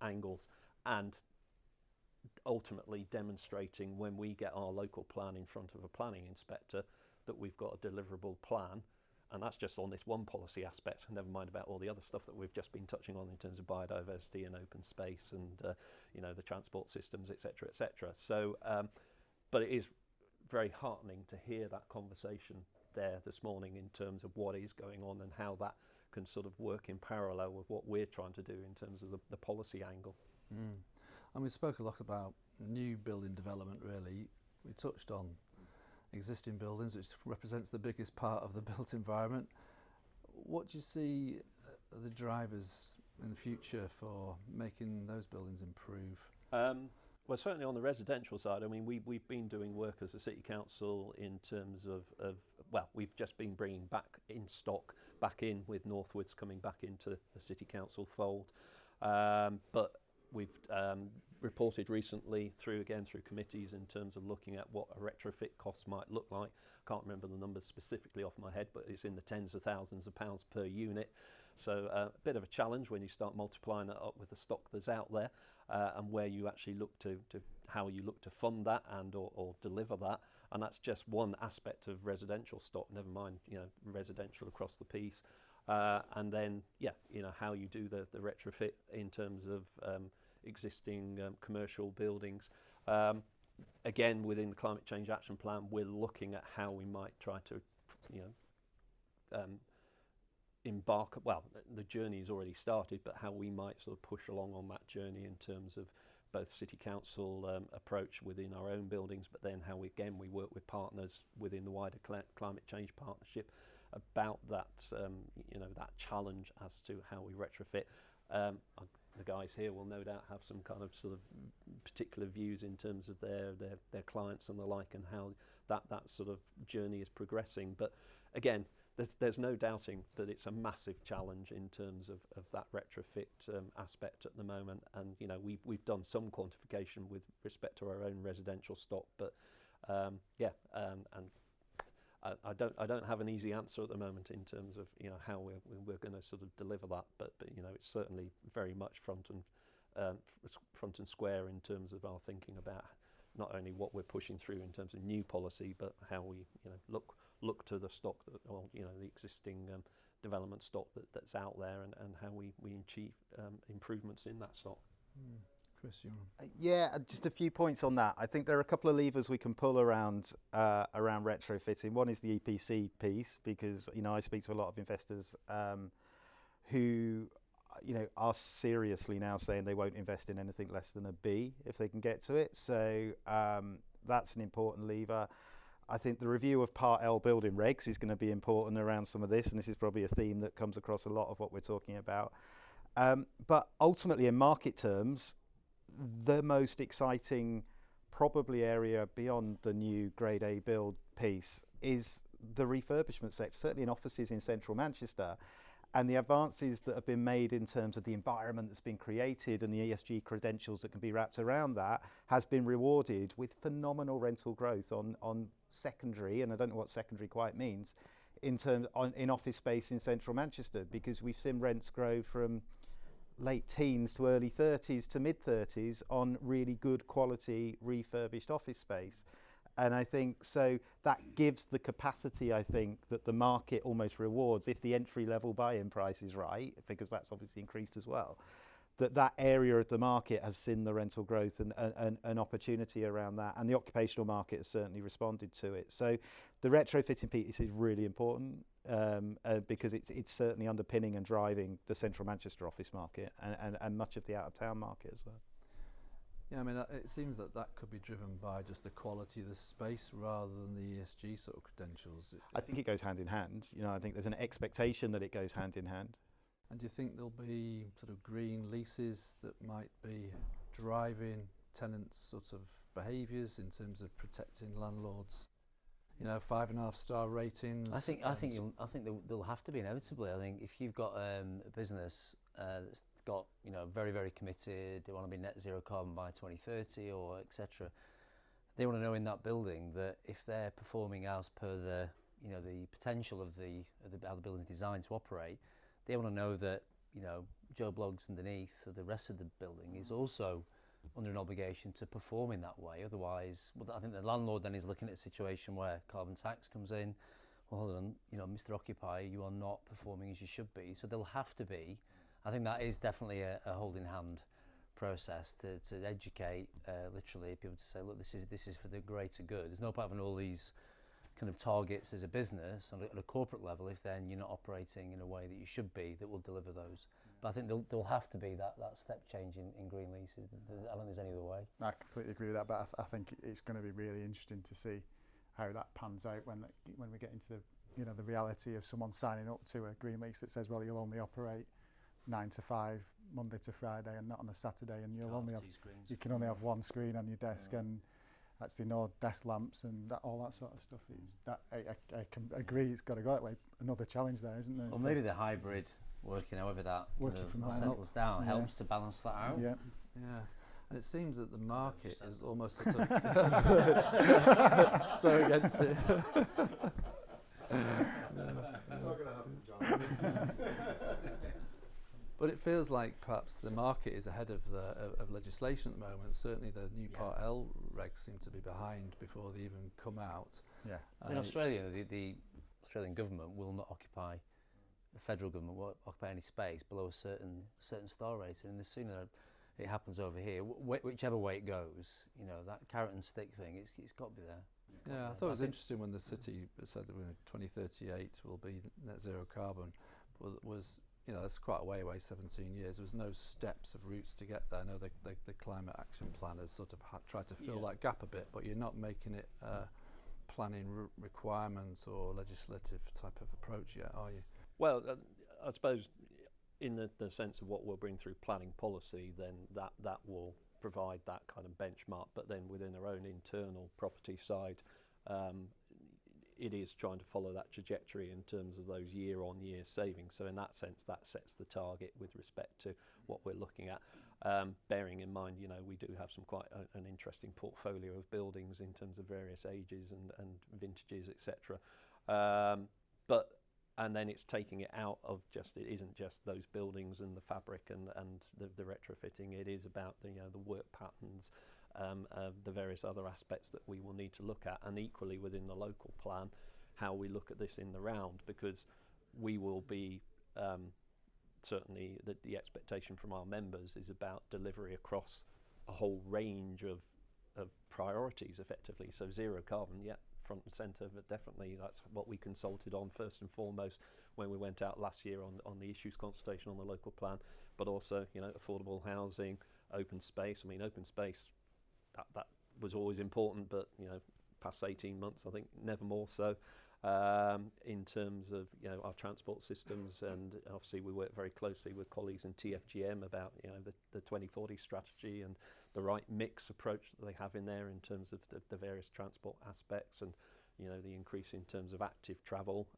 E: angles, and ultimately demonstrating when we get our local plan in front of a planning inspector that we've got a deliverable plan. And that's just on this one policy aspect, never mind about all the other stuff that we've just been touching on in terms of biodiversity and open space and the transport systems, etc., etc. So, but it is very heartening to hear that conversation there this morning in terms of what is going on and how that can sort of work in parallel with what we're trying to do in terms of the policy angle.
A: And we spoke a lot about new building development, really. We touched on existing buildings, which represents the biggest part of the built environment. What do you see the drivers in the future for making those buildings improve?
E: Well, certainly on the residential side, I mean, we've been doing work as a City Council in terms of we've just been bringing back in with Northwoods coming back into the City Council fold. But we've reported recently through committees in terms of looking at what a retrofit cost might look like. Can't remember the numbers specifically off my head, but it's in the tens of thousands of pounds per unit. So a bit of a challenge when you start multiplying that up with the stock that's out there, and where you actually look to how you look to fund that and or deliver that. And that's just one aspect of residential stock, never mind residential across the piece. And then how you do the retrofit in terms of existing commercial buildings. Again, within the Climate Change Action Plan, we're looking at how we might try to embark, the journey's already started, but how we might sort of push along on that journey in terms of both City Council approach within our own buildings, but then how we work with partners within the wider Climate Change Partnership about that that challenge as to how we retrofit. The guys here will no doubt have some kind of sort of particular views in terms of their clients and the like, and how that sort of journey is progressing. But again, there's no doubting that it's a massive challenge in terms of that retrofit aspect at the moment. And we've done some quantification with respect to our own residential stock, but and I don't have an easy answer at the moment in terms of how we're going to sort of deliver that, but it's certainly very much front and square in terms of our thinking about not only what we're pushing through in terms of new policy, but how we look to the stock the existing development stock that's out there, and how we achieve improvements in that stock.
A: Chris, you want
D: Yeah, just a few points on that. I think there are a couple of levers we can pull around retrofitting. One is the EPC piece, because I speak to a lot of investors who are seriously now saying they won't invest in anything less than a B if they can get to it. So that's an important lever. I think the review of Part L building regs is going to be important around some of this, and this is probably a theme that comes across a lot of what we're talking about. But ultimately, in market terms, the most exciting probably area beyond the new Grade A build piece is the refurbishment sector, certainly in offices in central Manchester. And the advances that have been made in terms of the environment that's been created and the ESG credentials that can be wrapped around that has been rewarded with phenomenal rental growth on secondary, and I don't know what secondary quite means, in office space in central Manchester, because we've seen rents grow from late teens to early 30s to mid 30s on really good quality refurbished office space. And I think so that gives the capacity, I think, that the market almost rewards if the entry level buy-in price is right, because that's obviously increased as well, that area of the market has seen the rental growth and an opportunity around that, and the occupational market has certainly responded to it. So the retrofitting piece is really important because it's certainly underpinning and driving the central Manchester office market and much of the out-of-town market as well.
A: Yeah, I mean, it seems that could be driven by just the quality of the space rather than the ESG sort of credentials.
D: I think it goes hand in hand. I think there's an expectation that it goes hand in hand.
A: And do you think there'll be sort of green leases that might be driving tenants' sort of behaviours in terms of protecting landlords? 5.5-star ratings.
B: I think there'll have to be inevitably. I think if you've got a business that's got very, very committed, they want to be net zero carbon by 2030 or etc., they want to know in that building that if they're performing as per the the potential of how the building's designed to operate, they want to know that Joe Bloggs underneath the rest of the building is also under an obligation to perform in that way. Otherwise, I think the landlord then is looking at a situation where carbon tax comes in. Well, hold on, Mr. Occupier, you are not performing as you should be. So there'll have to be. I think that is definitely a holding hand process to educate literally people to say, look, this is for the greater good. There's no point having all these kind of targets as a business at a corporate level if then you're not operating in a way that you should be that will deliver those. But I think there'll have to be that step change in green leases. I don't think there's any other way.
C: I completely agree with that, but I think it's going to be really interesting to see how that pans out when we get into the reality of someone signing up to a green lease that says, well, you'll only operate 9 to 5 Monday to Friday and not on a Saturday, and you can only have one screen on your desk, and actually no desk lamps and all that sort of stuff. I can agree it's got to go that way. Another challenge there, isn't there?
B: Or maybe the hybrid working, however that settles down, helps to balance that out.
A: Yeah. And it seems that the market is almost sort of so against it.
F: That's not going to happen, John.
A: But it feels like perhaps the market is ahead of legislation at the moment. Certainly the new Part L regs seem to be behind before they even come out.
C: Yeah.
B: In Australia, the Australian government will not occupy, the federal government won't occupy any space below a certain star rating, and the sooner it happens over here, whichever way it goes, that carrot and stick thing, it's got to be there.
A: Yeah, I thought it was interesting when the city said that 2038 will be net zero carbon, that's quite a way away, 17 years. There was no steps of routes to get there. I know the climate action plan has sort of tried to fill that gap a bit, but you're not making it planning requirements or legislative type of approach yet, are you?
E: Well, I suppose in the sense of what we'll bring through planning policy, then that will provide that kind of benchmark, but then within our own internal property side, it is trying to follow that trajectory in terms of those year-on-year savings. So in that sense, that sets the target with respect to what we're looking at. Bearing in mind, we do have some quite an interesting portfolio of buildings in terms of various ages and vintages, etc. And then it's taking it out of it isn't just those buildings and the fabric and the retrofitting. It is about the work patterns, the various other aspects that we will need to look at, and equally within the local plan, how we look at this in the round, because we will be certainly the expectation from our members is about delivery across a whole range of priorities effectively. So zero carbon, front and centre, but definitely that's what we consulted on first and foremost when we went out last year on the issues consultation on the local plan, but also affordable housing, open space. I mean, open space, that was always important, but past 18 months I think never more so. In terms of our transport systems, and obviously we work very closely with colleagues in TFGM about the 2040 strategy and the right mix approach that they have in there in terms of the various transport aspects, and the increase in terms of active travel,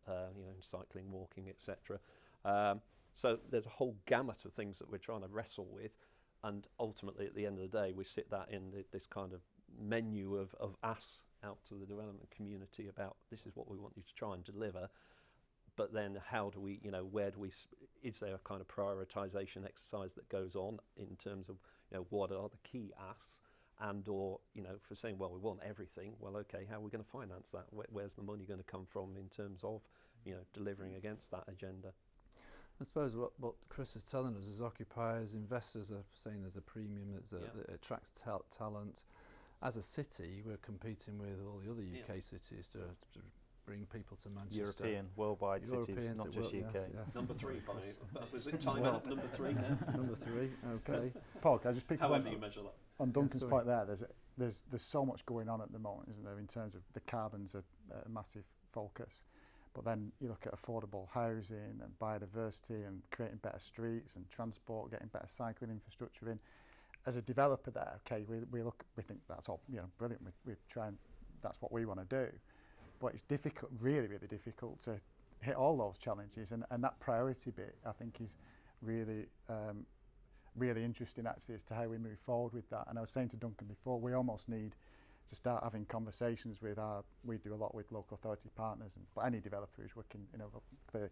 E: cycling, walking, etc. So there's a whole gamut of things that we're trying to wrestle with, and ultimately at the end of the day we sit that in this kind of menu of asks out to the development community about this is what we want you to try and deliver, but then how do we, where do we, is there a kind of prioritisation exercise that goes on in terms of what are the key asks, and or for saying, well, we want everything, well, okay, how are we going to finance that? Where's the money going to come from in terms of delivering against that agenda?
A: I suppose what Chris is telling us is occupiers, investors are saying there's a premium that attracts talent. As a city, we're competing with all the other UK cities to bring people to Manchester.
F: European, worldwide cities, not just UK.
A: Yes.
E: Number 3, was it time out? Number 3 now?
A: Number 3, okay.
C: Paul, can I just pick up
E: However you measure that.
C: on Duncan's point there? There's so much going on at the moment, isn't there, in terms of the carbon's a massive focus. But then you look at affordable housing and biodiversity and creating better streets and transport, getting better cycling infrastructure in. As a developer there, okay, we think that's all brilliant. We try and that's what we want to do, but it's difficult, really difficult to hit all those challenges, and that priority bit I think is really really interesting actually as to how we move forward with that. And I was saying to Duncan before, we almost need to start having conversations with we do a lot with local authority partners, but any developer who's working, the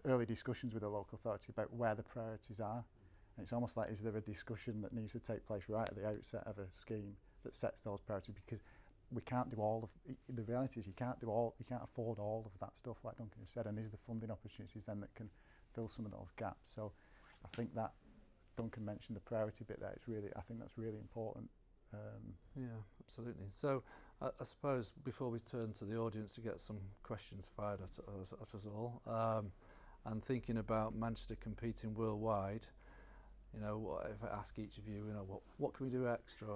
C: early discussions with the local authority about where the priorities are. And it's almost like, is there a discussion that needs to take place right at the outset of a scheme that sets those priorities? Because we can't do all of the reality is you can't afford all of that stuff, like Duncan has said, and is the funding opportunities then that can fill some of those gaps. So I think that Duncan mentioned the priority bit there. I think that's really important.
A: Yeah, absolutely. So I suppose before we turn to the audience to get some questions fired at us all, and thinking about Manchester competing worldwide, if I ask each of you, what can we do extra?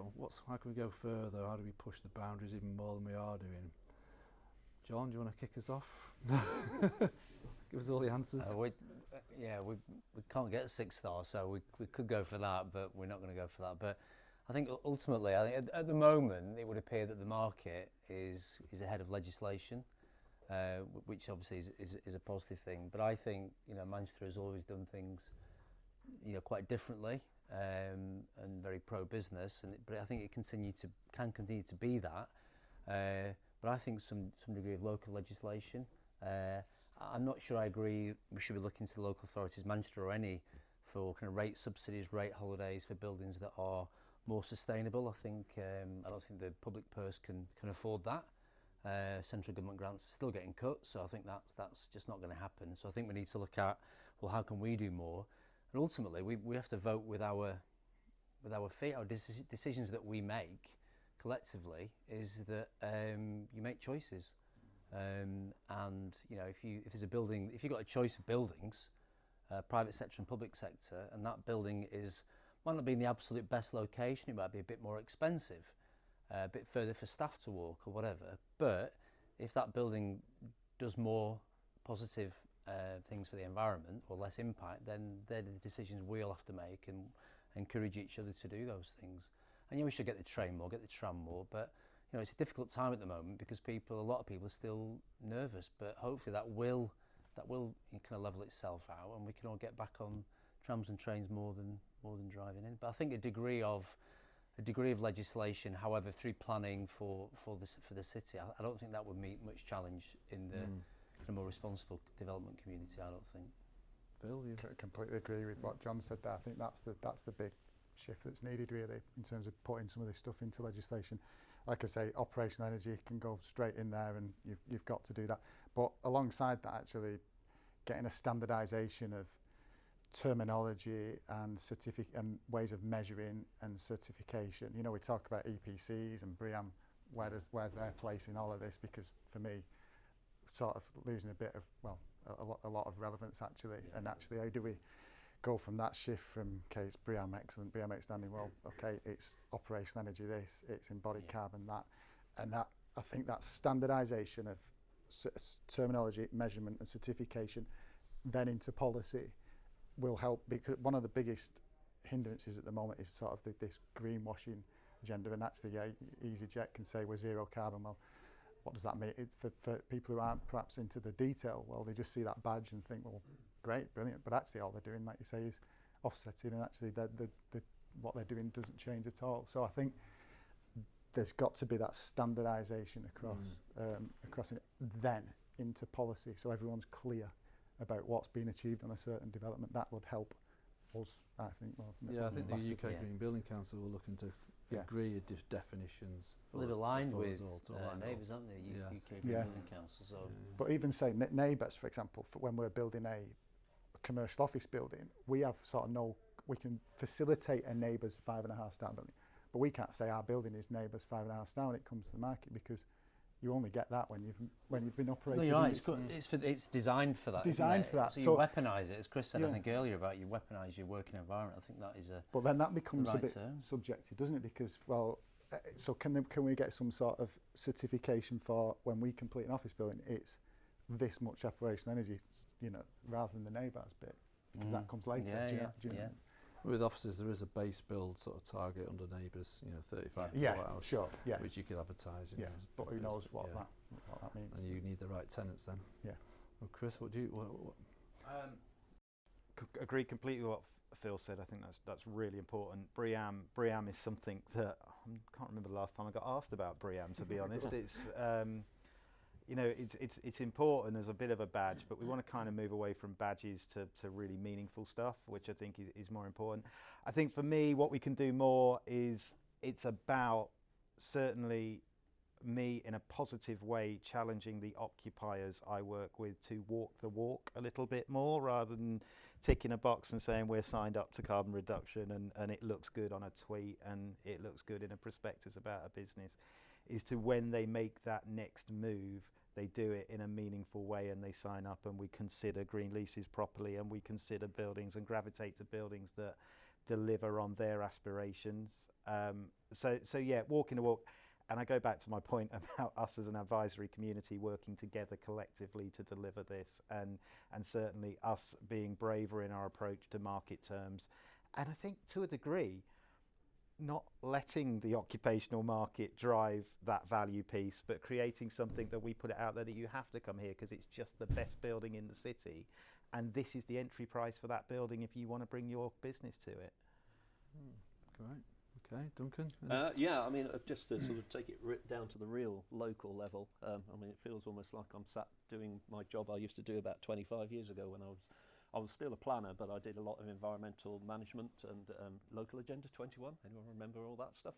A: How can we go further? How do we push the boundaries even more than we are doing? John, do you want to kick us off? Give us all the answers.
B: We can't get a 6-star, so we could go for that, but we're not going to go for that. But I think ultimately, at the moment, it would appear that the market is ahead of legislation, which obviously is a positive thing. But I think Manchester has always done things quite differently, and very pro-business, but I think it can continue to be that. But I think some degree of local legislation. I'm not sure I agree we should be looking to the local authorities, Manchester or any, for kind of rate subsidies, rate holidays for buildings that are more sustainable. I don't think the public purse can afford that. Central government grants are still getting cut, so I think that's just not going to happen. So I think we need to look at, well, how can we do more? And ultimately, we have to vote with our feet. Our decisions that we make collectively is that you make choices. And if there's a building, if you've got a choice of buildings, private sector and public sector, and that building might not be in the absolute best location, it might be a bit more expensive, a bit further for staff to walk or whatever. But if that building does more positive things for the environment or less impact, then they're the decisions we all have to make and encourage each other to do those things. And we should get the train more, get the tram more, but it's a difficult time at the moment because a lot of people are still nervous, but hopefully that will kind of level itself out and we can all get back on trams and trains more than driving in. But I think a degree of legislation, however, through planning for the city, I don't think that would meet much challenge in a more responsible development community, I don't think.
A: Phil, you?
C: Completely agree with what John said there. I think that's the big shift that's needed really in terms of putting some of this stuff into legislation. Like I say, operational energy can go straight in there, and you've got to do that. But alongside that, actually getting a standardisation of terminology and and ways of measuring and certification. You know, we talk about EPCs and BREEAM. Where's their place in all of this? Because for me, sort of losing a bit of, well, a lot of relevance actually.
B: Yeah.
C: And actually, how do we go from that shift from, okay, it's BREEAM excellent, BREEAM outstanding, well, okay, it's operational energy this, it's embodied carbon that. And that, I think that standardisation of terminology, measurement and certification then into policy will help, because one of the biggest hindrances at the moment is sort of this greenwashing agenda. And actually, yeah, EasyJet can say we're zero carbon. Well, what does that mean? For people who aren't perhaps into the detail, well, they just see that badge and think, well, great, brilliant. But actually all they're doing, like you say, is offsetting, and actually what they're doing doesn't change at all. So I think there's got to be that standardisation across it, then into policy, so everyone's clear about what's been achieved on a certain development. That would help us, I think. Well,
A: Yeah, I think the
C: massively.
A: UK Green Building Council were looking to agree definitions.
B: Well, they've aligned with
A: line up.
B: neighbours, haven't they?
A: Yes.
B: UK
C: Yeah.
B: Building Council. So
C: But even say neighbours, for example, for when we're building a commercial office building, we have sort of we can facilitate a neighbour's 5.5-star building, but we can't say our building is neighbour's 5.5-star when it comes to the market, because you only get that when you've been operating.
B: no, you're right. It's designed for that.
C: Designed
B: isn't it?
C: for that.
B: So you
C: So-
B: weaponise it, as Chris said,
C: Yeah.
B: I think earlier, about you weaponise your working environment. I think that is a.
C: But then that becomes
B: right
C: a bit
B: term.
C: subjective, doesn't it? Because, well, so can we get some sort of certification for when we complete an office building, it's this much operational energy, you know, rather than the neighbours bit, because that comes later.
B: Yeah,
C: do you
B: yeah,
C: know, do you know?
A: With offices, there is a base build sort of target under neighbours, 35
C: Yeah,
A: kilowatt hours,
C: sure, yeah,
A: which you could advertise.
C: yeah. But who
A: base
C: knows
A: build,
C: what
A: yeah.
C: that means?
A: And you need the right tenants then.
C: Yeah.
A: Well, Chris, what do you? What?
D: Agree completely with what Phil said. I think that's really important. BREEAM is something that I can't remember the last time I got asked about BREEAM, to be honest. It's you know, it's important as a bit of a badge, but we want to kind of move away from badges to really meaningful stuff, which I think is more important. I think for me, what we can do more is it's about certainly me in a positive way challenging the occupiers I work with to walk the walk a little bit more, rather than ticking a box and saying we're signed up to carbon reduction and it looks good on a tweet and it looks good in a prospectus about a business, is to when they make that next move, they do it in a meaningful way and they sign up, and we consider green leases properly, and we consider buildings and gravitate to buildings that deliver on their aspirations. So yeah, walking the walk. And I go back to my point about us as an advisory community working together collectively to deliver this, and certainly us being braver in our approach to market terms. And I think to a degree, not letting the occupational market drive that value piece, but creating something that we put it out there that you have to come here because it's just the best building in the city. And this is the entry price for that building if you want to bring your business to it.
A: Great. Okay, Duncan?
E: Yeah, I mean, just to sort of take it down to the real local level, I mean, it feels almost like I'm sat doing my job I used to do about 25 years ago when I was still a planner, but I did a lot of environmental management and local agenda 21. Anyone remember all that stuff?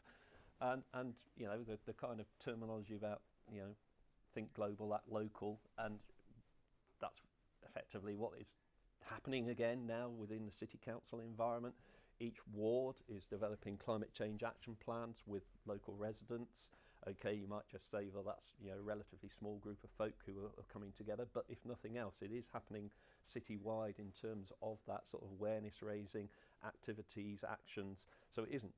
E: And you know, the kind of terminology about, you know, think global, act local, and that's effectively what is happening again now within the city council environment. Each ward is developing climate change action plans with local residents. Okay, you might just say, well, that's, you know, a relatively small group of folk who are coming together, but if nothing else, it is happening citywide in terms of that sort of awareness raising activities, actions. So it isn't,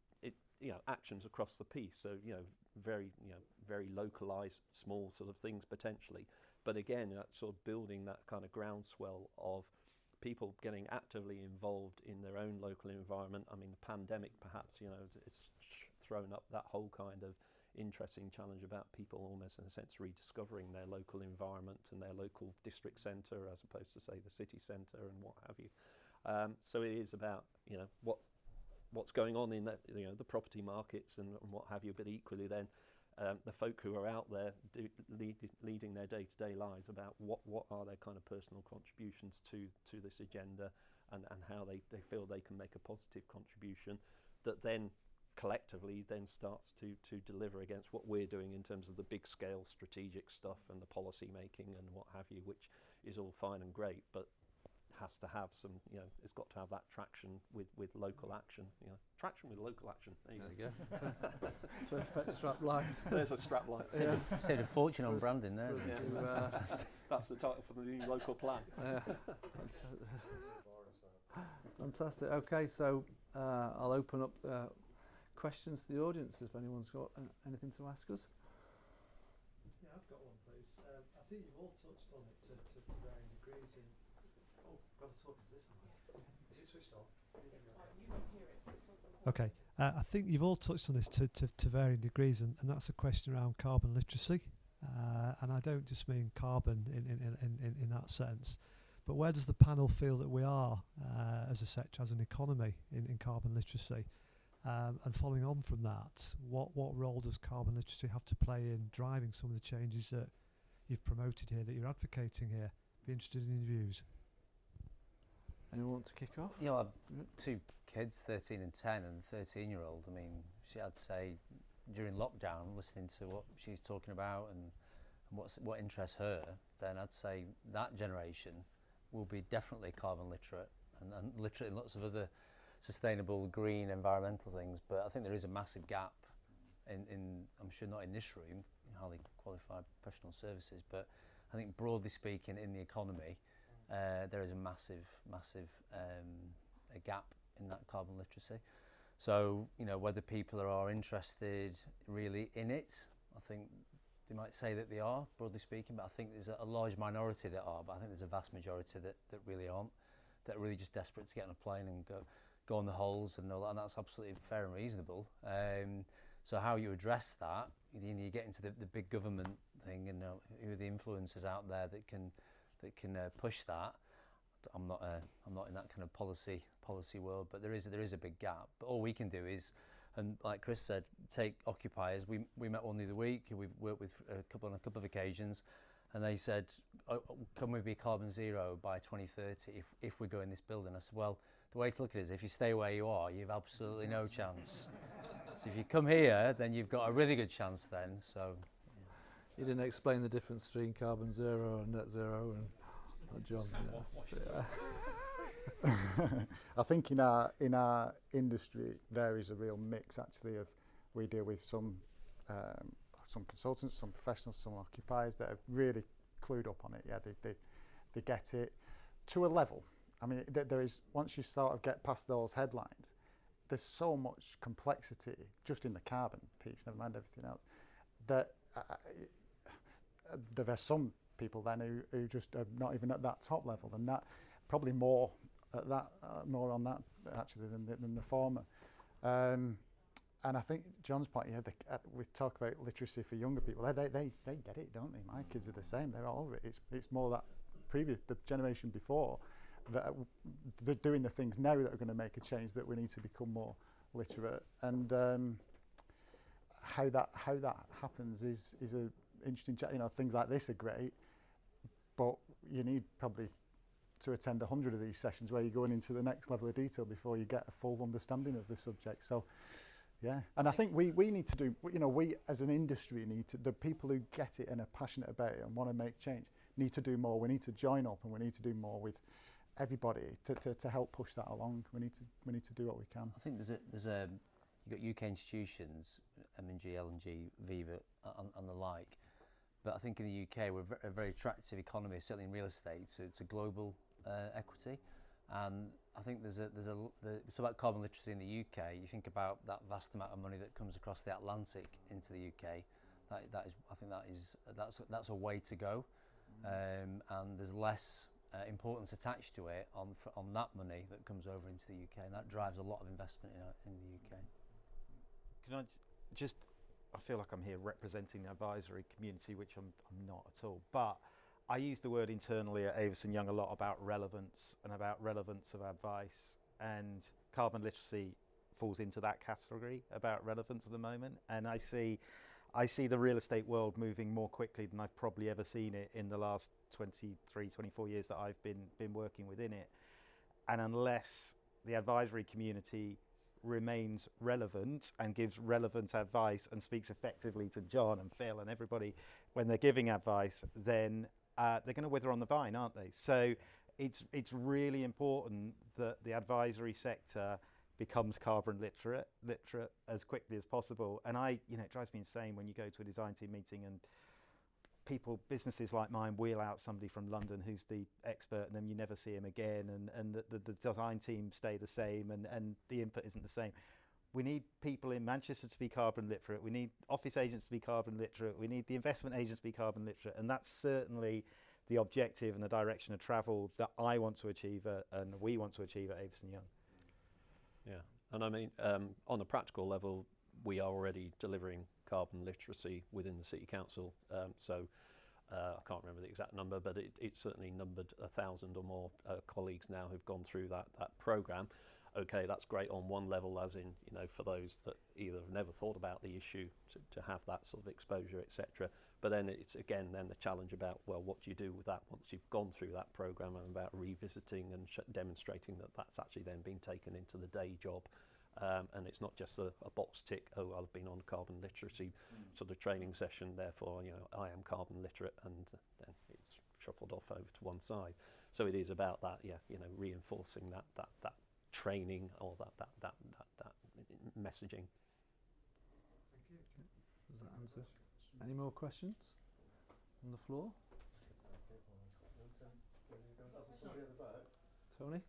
E: you know, actions across the piece. So, you know, very localized, small sort of things potentially. But again, that sort of building that kind of groundswell of people getting actively involved in their own local environment. I mean, the pandemic perhaps, you know, it's thrown up that whole kind of interesting challenge about people almost in a sense rediscovering their local environment and their local district centre as opposed to, say, the city centre and what have you. So it is about, you know, what's going on in that, you know, the property markets and what have you, but equally then the folk who are out there leading their day-to-day lives about what are their kind of personal contributions to this agenda, and how they feel they can make a positive contribution that then collectively then starts to deliver against what we're doing in terms of the big scale strategic stuff and the policy making and what have you, which is all fine and great, but has to have some, it's got to have that traction with local action. Traction with local action. There you go.
A: Perfect strap line.
E: There's a strap line.
A: Yeah.
B: Saved a fortune on branding there.
E: That's the title for the new local plan.
A: Fantastic. Okay, so I'll open up the questions to the audience if anyone's got anything to ask us.
F: Yeah, I've got one, please. I think you've all touched on it to varying degrees. I've got to talk to this one. Is it switched off? Okay. I think you've all touched on this to varying degrees, and that's a question around carbon literacy. And I don't just mean carbon in that sense, but where does the panel feel that we are as a sector, as an economy, in carbon literacy? And following on from that, what role does carbon literacy have to play in driving some of the changes that you've promoted here, that you're advocating here? Be interested in your views.
A: Anyone want to kick off?
B: I've two kids, 13 and 10, and 13-year-old. I mean, I'd say during lockdown, listening to what she's talking about and what interests her, then I'd say that generation will be definitely carbon literate and literate in lots of other sustainable, green, environmental things. But I think there is a massive gap in I'm sure not in this room, in highly qualified professional services, but I think broadly speaking in the economy, there is a massive a gap in that carbon literacy. So, whether people are interested really in it, I think they might say that they are, broadly speaking, but I think there's a large minority that are, but I think there's a vast majority that really aren't, that are really just desperate to get on a plane and go on the holes and all that, and that's absolutely fair and reasonable. So how you address that, you get into the big government thing, and who are the influencers out there that can push that. I'm not in that kind of policy world, but there is a big gap. But all we can do is, and like Chris said, take occupiers. We met one the other week. We've worked with a couple of occasions, and they said, can we be carbon zero by 2030 if we go in this building? I said, well, the way to look at it is if you stay where you are, you've absolutely no chance. So if you come here, then you've got a really good chance then. So
A: you didn't explain the difference between carbon zero and net zero, and John. Yeah.
C: I think in our industry there is a real mix actually of, we deal with some consultants, some professionals, some occupiers that are really clued up on it. Yeah, they get it to a level. I mean, there is, once you sort of get past those headlines, there's so much complexity just in the carbon piece, never mind everything else, that there are some people then who just are not even at that top level, and that probably more at that more on that actually than the former. And I think John's point, we talk about literacy for younger people. They get it, don't they? My kids are the same. They're all over it. It's more that the generation before that they're doing the things now that are going to make a change, that we need to become more literate. And how that happens is a interesting. Things like this are great, but you need probably to attend 100 of these sessions where you're going into the next level of detail before you get a full understanding of the subject. So, yeah, and I think we need to do, we as an industry need to, the people who get it and are passionate about it and want to make change need to do more. We need to join up, and we need to do more with everybody to help push that along. We need to do what we can.
B: I think you've got UK institutions, M&G, L&G, Viva, and the like. But I think in the UK we're a very attractive economy, certainly in real estate, to global equity. And I think it's about carbon literacy in the UK. You think about that vast amount of money that comes across the Atlantic into the UK. That's a way to go, and there's less importance attached to it on that money that comes over into the UK, and that drives a lot of investment in the UK.
D: Can I just? I feel like I'm here representing the advisory community, which I'm not at all. But I use the word internally at Avison Young a lot about relevance and about relevance of advice, and carbon literacy falls into that category about relevance at the moment. And I see I see the real estate world moving more quickly than I've probably ever seen it in the last 23, 24 years that I've been working within it. And unless the advisory community remains relevant and gives relevant advice and speaks effectively to John and Phil and everybody when they're giving advice, then they're going to wither on the vine, aren't they? So it's really important that the advisory sector becomes carbon literate as quickly as possible. And it drives me insane when you go to a design team meeting and businesses like mine wheel out somebody from London who's the expert, and then you never see him again, and the design team stay the same, and the input isn't the same. We need people in Manchester to be carbon literate. We need office agents to be carbon literate. We need the investment agents to be carbon literate. And that's certainly the objective and the direction of travel that I want to achieve and we want to achieve at Avison Young.
E: Yeah, and I mean, on a practical level, we are already delivering carbon literacy within the City Council. I can't remember the exact number, but it's certainly numbered 1,000 or more colleagues now who've gone through that programme. Okay, that's great on one level, as in, for those that either have never thought about the issue to have that sort of exposure, etc. But then it's again then the challenge about, well, what do you do with that once you've gone through that programme, and about revisiting and demonstrating that that's actually then been taken into the day job. And it's not just a box tick, oh, I've been on carbon literacy sort of training session, therefore, I am carbon literate, and then it's shuffled off over to one side. So it is about that, reinforcing that training or that messaging.
A: Thank you. Does that answer? Any more questions on the floor? Tony?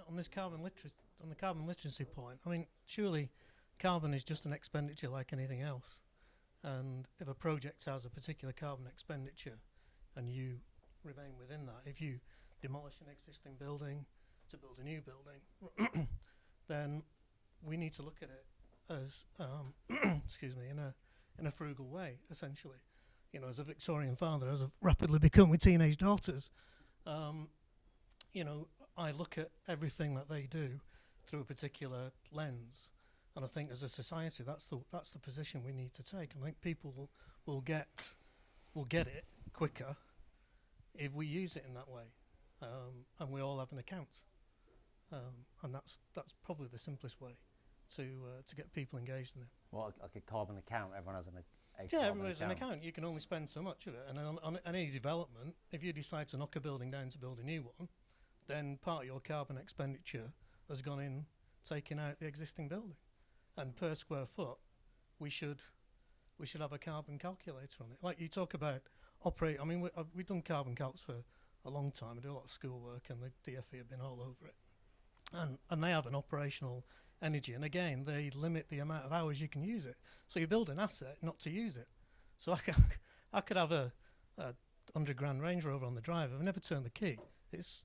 G: On this carbon literacy point, I mean, surely carbon is just an expenditure like anything else. And if a project has a particular carbon expenditure and you remain within that, if you demolish an existing building to build a new building, then we need to look at it as, in a frugal way, essentially. As a Victorian father, as I've rapidly become with teenage daughters, I look at everything that they do through a particular lens, and I think as a society, that's the position we need to take. I think people will get it quicker if we use it in that way, and we all have an account, and that's probably the simplest way to get people engaged in it.
B: Well, like a carbon account, everyone has
G: everyone has an account. You can only spend so much of it, and on any development, if you decide to knock a building down to build a new one, then part of your carbon expenditure has gone in taking out the existing building. And per square foot, we should have a carbon calculator on it. Like you talk about we've done carbon calcs for a long time. I do a lot of schoolwork, and the DFE have been all over it. And they have an operational energy. And again, they limit the amount of hours you can use it. So you build an asset not to use it. So I could have a 100 grand Range Rover on the drive. I've never turned the key. It's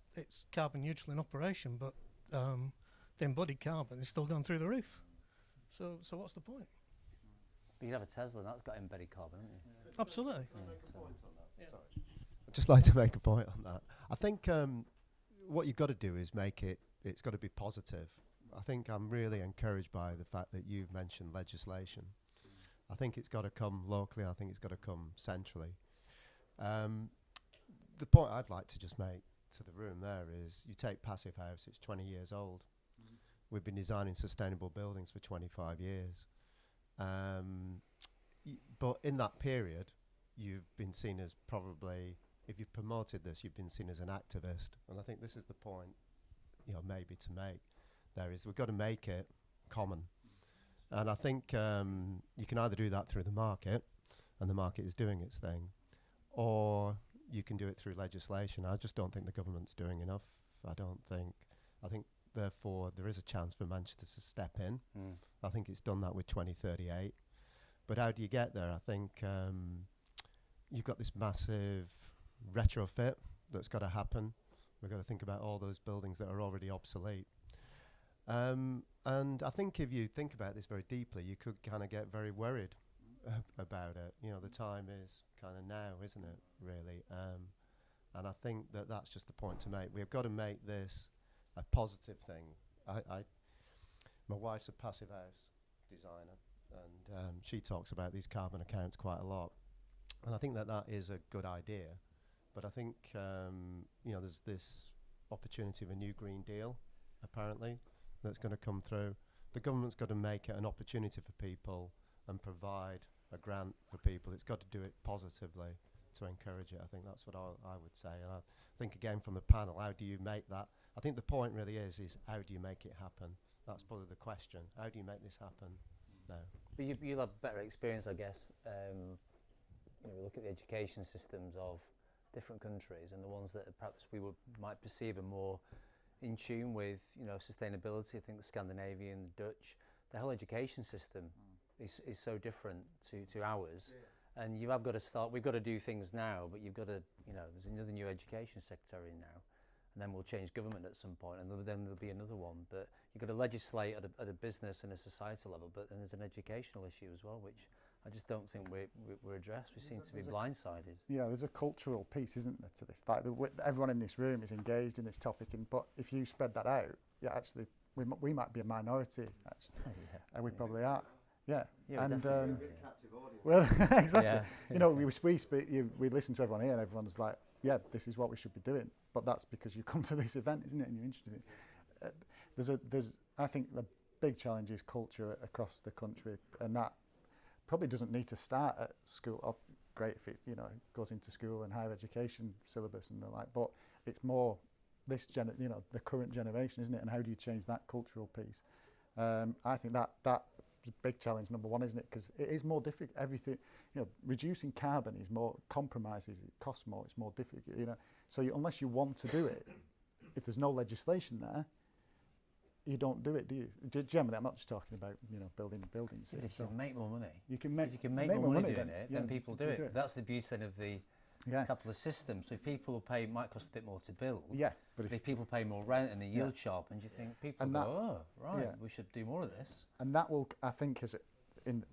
G: carbon neutral in operation, but the embodied carbon is still going through the roof. So what's the point?
B: But you have a Tesla, and that's got embedded carbon, haven't you?
G: Absolutely.
H: I'd just like to make a point on that. I think what you've got to do is it's got to be positive. I think I'm really encouraged by the fact that you've mentioned legislation. I think it's got to come locally. I think it's got to come centrally. The point I'd like to just make to the room there is, you take Passive House, it's 20 years old. We've been designing sustainable buildings for 25 years. But in that period, you've been seen as probably, if you've promoted this, you've been seen as an activist. And I think this is the point, maybe to make. There is, we've got to make it common. And I think you can either do that through the market, and the market is doing its thing, or you can do it through legislation. I just don't think the government's doing enough. I think therefore there is a chance for Manchester to step in. I think it's done that with 2038. But how do you get there? I think you've got this massive retrofit that's got to happen. We've got to think about all those buildings that are already obsolete. And I think if you think about this very deeply, you could kind of get very worried about it. The time is kind of now, isn't it, really? And I think that's just the point to make. We've got to make this a positive thing. My wife's a Passive House designer, and she talks about these carbon accounts quite a lot. And I think that that is a good idea. But I think, there's this opportunity of a new Green Deal, apparently, that's going to come through. The government's got to make it an opportunity for people and provide a grant for people. It's got to do it positively to encourage it. I think that's what I would say. And I think, again, from the panel, how do you make that? I think the point really is how do you make it happen? That's probably the question. How do you make this happen now?
B: But you'll have better experience, I guess. We look at the education systems of different countries, and the ones that perhaps might perceive are more in tune with, sustainability. I think the Scandinavian, the Dutch, the whole education system is so different to ours. Yeah. And you have got to start. We've got to do things now, but you've got to, there's another new education secretary in now, and then we'll change government at some point, and then there'll be another one. But you've got to legislate at a business and a societal level, but then there's an educational issue as well, which I just don't think we're addressed. We seem to be blindsided.
C: Yeah, there's a cultural piece, isn't there, to this? Like everyone in this room is engaged in this topic, but if you spread that out, actually, we might be a minority. Actually, and we probably are. Yeah, and well, exactly. Yeah. We listen to everyone here, and everyone's like, "Yeah, this is what we should be doing." But that's because you come to this event, isn't it? And you're interested in it. I think the big challenge is culture across the country, and that probably doesn't need to start at school. Oh, great if it goes into school and higher education syllabus and the like, but it's more this the current generation, isn't it? And how do you change that cultural piece? I think that's a big challenge, number one, isn't it? Because it is more difficult. Everything, reducing carbon is more compromises. It costs more. It's more difficult. So unless you want to do it, if there's no legislation there, you don't do it, do you? Generally, I'm not just talking about building buildings.
B: If you can make more money,
C: if you can
B: make more money doing it, then people do it. That's the beauty then of the capitalist system. So if people pay, it might cost a bit more to build. Yeah, but if people pay more rent and the yield sharpens, you think people we should do more of this.
C: And that will, I think,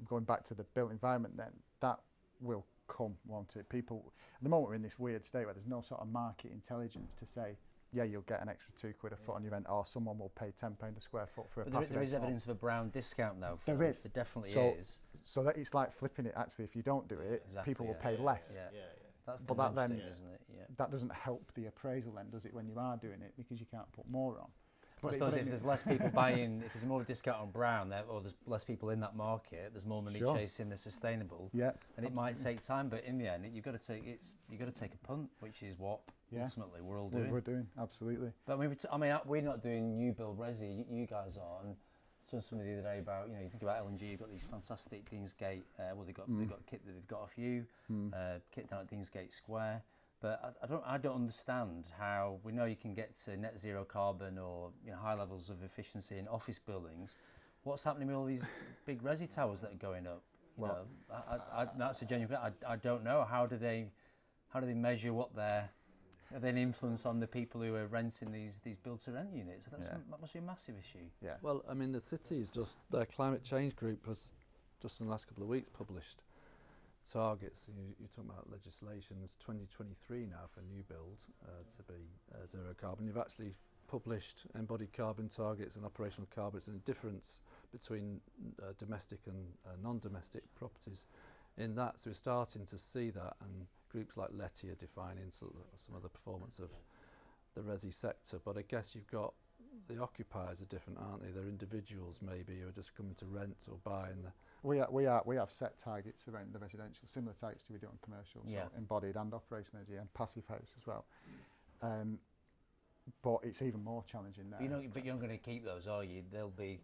C: going back to the built environment, then that will come, won't it? People, at the moment, we're in this weird state where there's no sort of market intelligence to say, yeah, you'll get an extra £2 a foot on your rent, or someone will pay £10 a square foot for a passive.
B: There is evidence of a brown discount now.
C: There is.
B: There definitely is.
C: So that it's like flipping it. Actually, if you don't do it, people will pay less.
B: Yeah. That's
C: but
B: the
C: that then,
B: thing, isn't it? Yeah.
C: That doesn't help the appraisal then, does it? When you are doing it, because you can't put more on.
B: I suppose if there's less people buying, if there's more of a discount on brown, or there's less people in that market, there's more money chasing the sustainable. Yeah, and it might take time, but in the end, you've got to take a punt, which is what ultimately we're all doing.
C: We're doing, absolutely.
B: But we're not doing new build resi. You guys are. And I saw somebody the other day about you think about LNG. You've got these fantastic Deansgate. They've got kit that they've got off you. Kit down at Deansgate Square. But I don't understand how we know you can get to net zero carbon or high levels of efficiency in office buildings. What's happening with all these big resi towers that are going up? That's a genuine. I don't know. How do they measure what their an influence on the people who are renting these build-to-rent units? That must be a massive issue.
A: Yeah. Well, I mean, the city's their climate change group has just in the last couple of weeks published targets. You're talking about legislation. It's 2023 now for new build to be zero carbon. You've actually published embodied carbon targets and operational carbons and a difference between domestic and non-domestic properties in that. So we're starting to see that, and groups like Letty are defining some of the performance of the resi sector. But I guess you've got the occupiers are different, aren't they? They're individuals maybe who are just coming to rent or buy.
C: We have set targets around the residential, similar types to we do on commercial, so embodied and operational energy and passive house as well. But it's even more challenging there.
B: But you're not going to keep those, are you? They'll be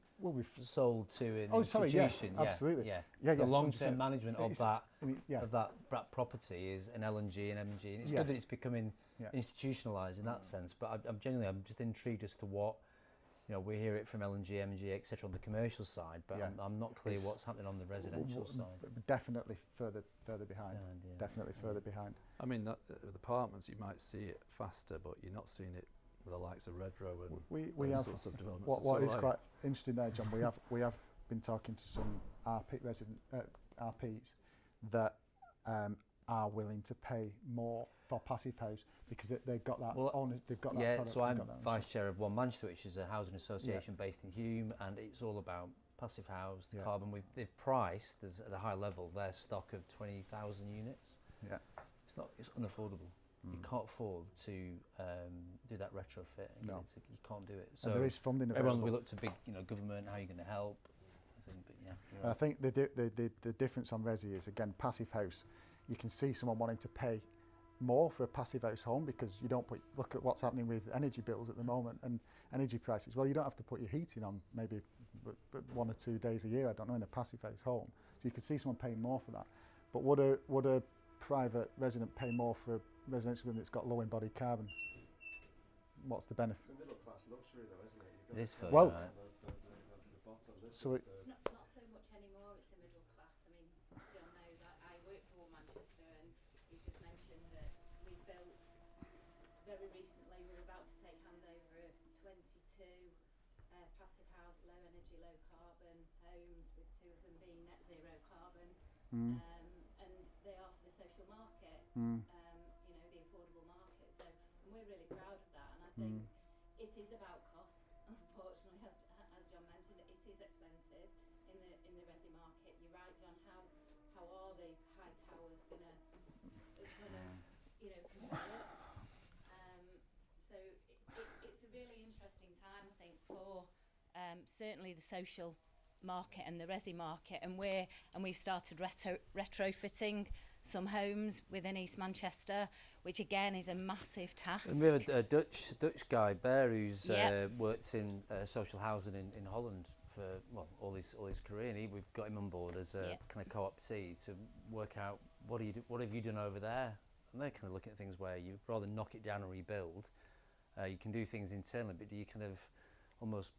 B: sold to an institution.
C: Yeah, absolutely.
B: The long-term management of that property is an LNG and M&G, and it's good that it's becoming institutionalised in that sense. But I'm just intrigued as to what. We hear it from LNG, M&G, etc. on the commercial side, but I'm not clear what's happening on the residential side.
C: Definitely further behind. Definitely further behind.
A: I mean, with apartments, you might see it faster, but you're not seeing it with the likes of Redrow and
C: we have
A: sorts of developments.
C: What is quite interesting there, John, we have been talking to some RPs that are willing to pay more for passive house because they've got that. They've got that.
B: Yeah, so I'm vice chair of One Manchester, which is a housing association based in Hughes, and it's all about passive house,
C: Yeah.
B: carbon. They've priced at a high level their stock of 20,000 units.
C: Yeah.
B: It's unaffordable. You can't afford to do that retrofit.
C: No.
B: You can't do it.
C: And there is funding available.
B: everyone will look to big, government. How are you going to help? I think, but yeah. you're
C: And I
B: right.
C: think the difference on resi is, again, passive house. You can see someone wanting to pay more for a passive house home because you don't look at what's happening with energy bills at the moment and energy prices. Well, you don't have to put your heating on maybe but 1 or 2 days a year, I don't know, in a passive house home. So you could see someone paying more for that. But would a private resident pay more for a residential building that's got low embodied carbon? What's the benefit?
H: It's a middle class luxury though, isn't it?
B: It is for
C: Well,
H: the bottom.
C: So it,
I: It's not so much anymore, it's a middle class. I mean, John knows I work for Manchester, and he's just mentioned that we built very recently, we're about to take handover of 22 passive house, low energy, low carbon homes, with 2 of them being net zero carbon, and they are for the social market, the affordable market. So, and we're really proud of that, and I think it is about cost. Unfortunately, as John mentioned, it is expensive in the resi market. You're right, John. How are the high towers gonna convert? So it's a really interesting time, I think, for certainly the social market and the resi market, and we've started retrofitting some homes within East Manchester, which again is a massive task.
B: And we have a Dutch guy, Bear, who's
I: Yep.
B: worked in social housing in Holland for all his career, and we've got him on board as a kind of co-optee to work out what have you done over there, and they're kind of looking at things where you rather knock it down and rebuild. You can do things internally, but do you kind of almost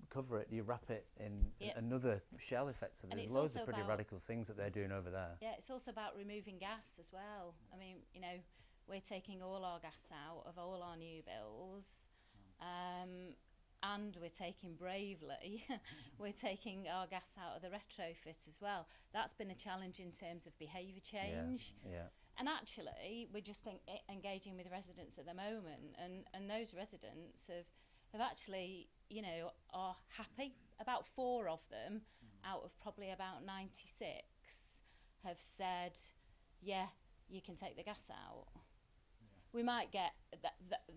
B: cover it? Do you wrap it in another shell effect? So
I: And
B: there's
I: it's
B: loads of
I: also
B: pretty
I: about-
B: radical things that they're doing over there.
I: Yeah, it's also about removing gas as well. I mean, we're taking all our gas out of all our new builds, and we're taking bravely, we're taking our gas out of the retrofit as well. That's been a challenge in terms of behaviour change.
B: Yeah.
I: And actually, we're just engaging with residents at the moment, and those residents have actually, are happy. About 4 of them, out of probably about 96, have said, yeah, you can take the gas out. We might get,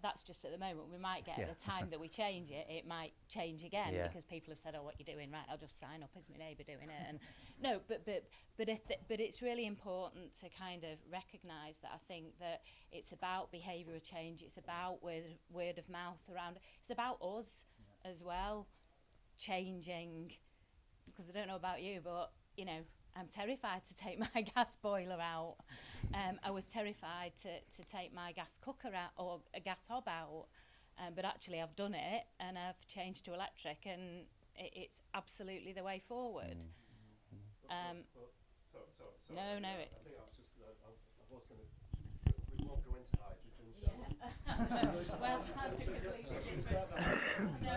I: that's just at the moment, we might get at the time that we change it, it might change again because people have said, oh, what you're doing, right, I'll just sign up as my neighbour doing it. And no, but it's really important to kind of recognise that I think that it's about behavioural change, it's about word of mouth around, it's about us as well changing, because I don't know about you, but, I'm terrified to take my gas boiler out. I was terrified to take my gas cooker out or a gas hob out, but actually I've done it and I've changed to electric, and it's absolutely the way forward. No, it's...
H: I was going to... We won't go into hydrogen, shall we?
I: Well, that's a completely different... No,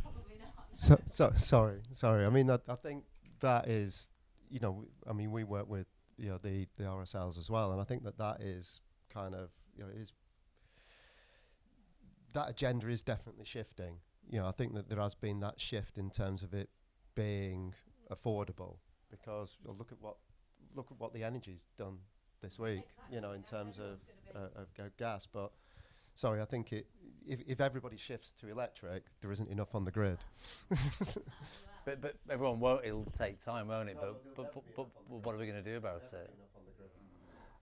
I: probably not.
H: Sorry. I mean, I think that is... we work with the RSLs as well, and I think that is kind of that agenda is definitely shifting. I think that there has been that shift in terms of it being affordable, because look at what the energy's done this week.
I: Exactly.
H: In terms of gas. But sorry, I think if everybody shifts to electric, there isn't enough on the grid.
B: But everyone won't. It'll take time, won't it? But what are we going to do about it?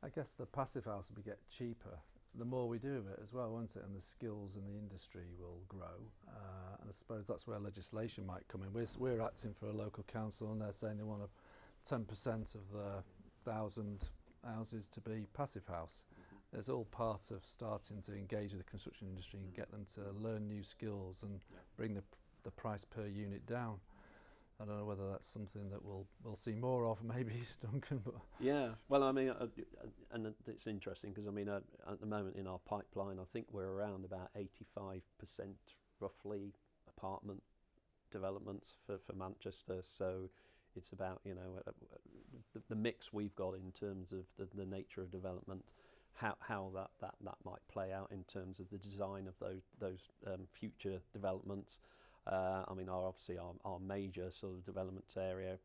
A: I guess the passive house will get cheaper the more we do of it as well, won't it? And the skills in the industry will grow. And I suppose that's where legislation might come in. We're acting for a local council, and they're saying they want 10% of the 1,000 houses to be passive house. It's all part of starting to engage with the construction industry and get them to learn new skills and bring the price per unit down. I don't know whether that's something that we'll see more of, maybe, Duncan. But
E: yeah, well, and it's interesting because at the moment in our pipeline, I think we're around about 85% roughly apartment developments for Manchester. So it's about the mix we've got in terms of the nature of development, how that might play out in terms of the design of those future developments. I mean, obviously our major sort of development area,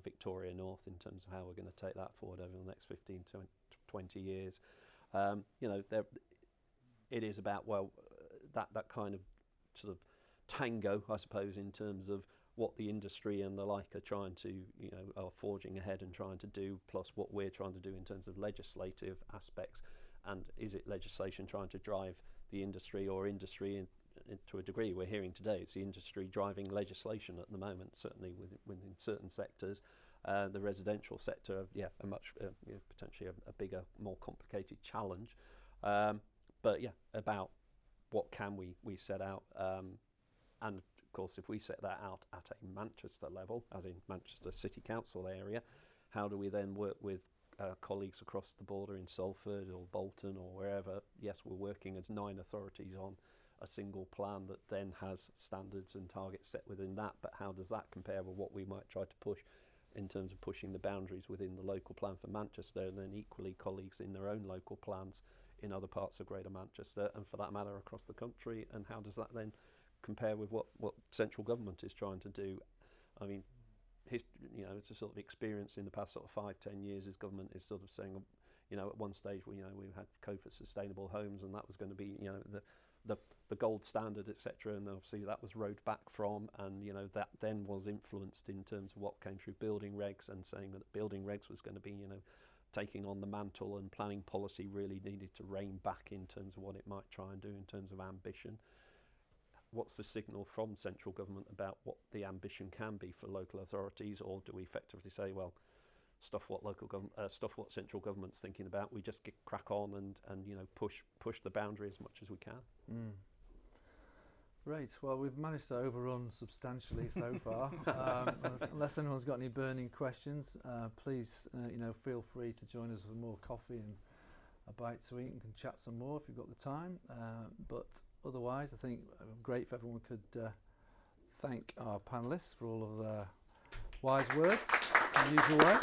E: Victoria North, in terms of how we're going to take that forward over the next 15 to 20 years. It is about, that kind of sort of tango, I suppose, in terms of what the industry and the like are trying to, are forging ahead and trying to do, plus what we're trying to do in terms of legislative aspects. And is it legislation trying to drive the industry, or industry to a degree? We're hearing today it's the industry driving legislation at the moment, certainly within certain sectors. The residential sector, a much potentially a bigger, more complicated challenge. But about what can we set out, and of course if we set that out at a Manchester level, as in Manchester City Council area, how do we then work with colleagues across the border in Salford or Bolton or wherever? Yes, we're working as 9 authorities on a single plan that then has standards and targets set within that, but how does that compare with what we might try to push in terms of pushing the boundaries within the local plan for Manchester, and then equally colleagues in their own local plans in other parts of Greater Manchester, and for that matter across the country, and how does that then compare with what central government is trying to do? I mean, it's a sort of experience in the past sort of 5-10 years as government is sort of saying, at one stage we had code for sustainable homes, and that was going to be the gold standard, etc. And obviously that was rowed back from, and that then was influenced in terms of what came through building regs, and saying that building regs was going to be taking on the mantle, and planning policy really needed to rein back in terms of what it might try and do in terms of ambition. What's the signal from central government about what the ambition can be for local authorities, or do we effectively say, well, stuff what central government's thinking about, we just crack on and push the boundary as much as we can?
A: Great. Well, we've managed to overrun substantially so far. Unless anyone's got any burning questions, please feel free to join us for more coffee and a bite to eat, and can chat some more if you've got the time. But otherwise, I think great if everyone could thank our panellists for all of their wise words in the usual way.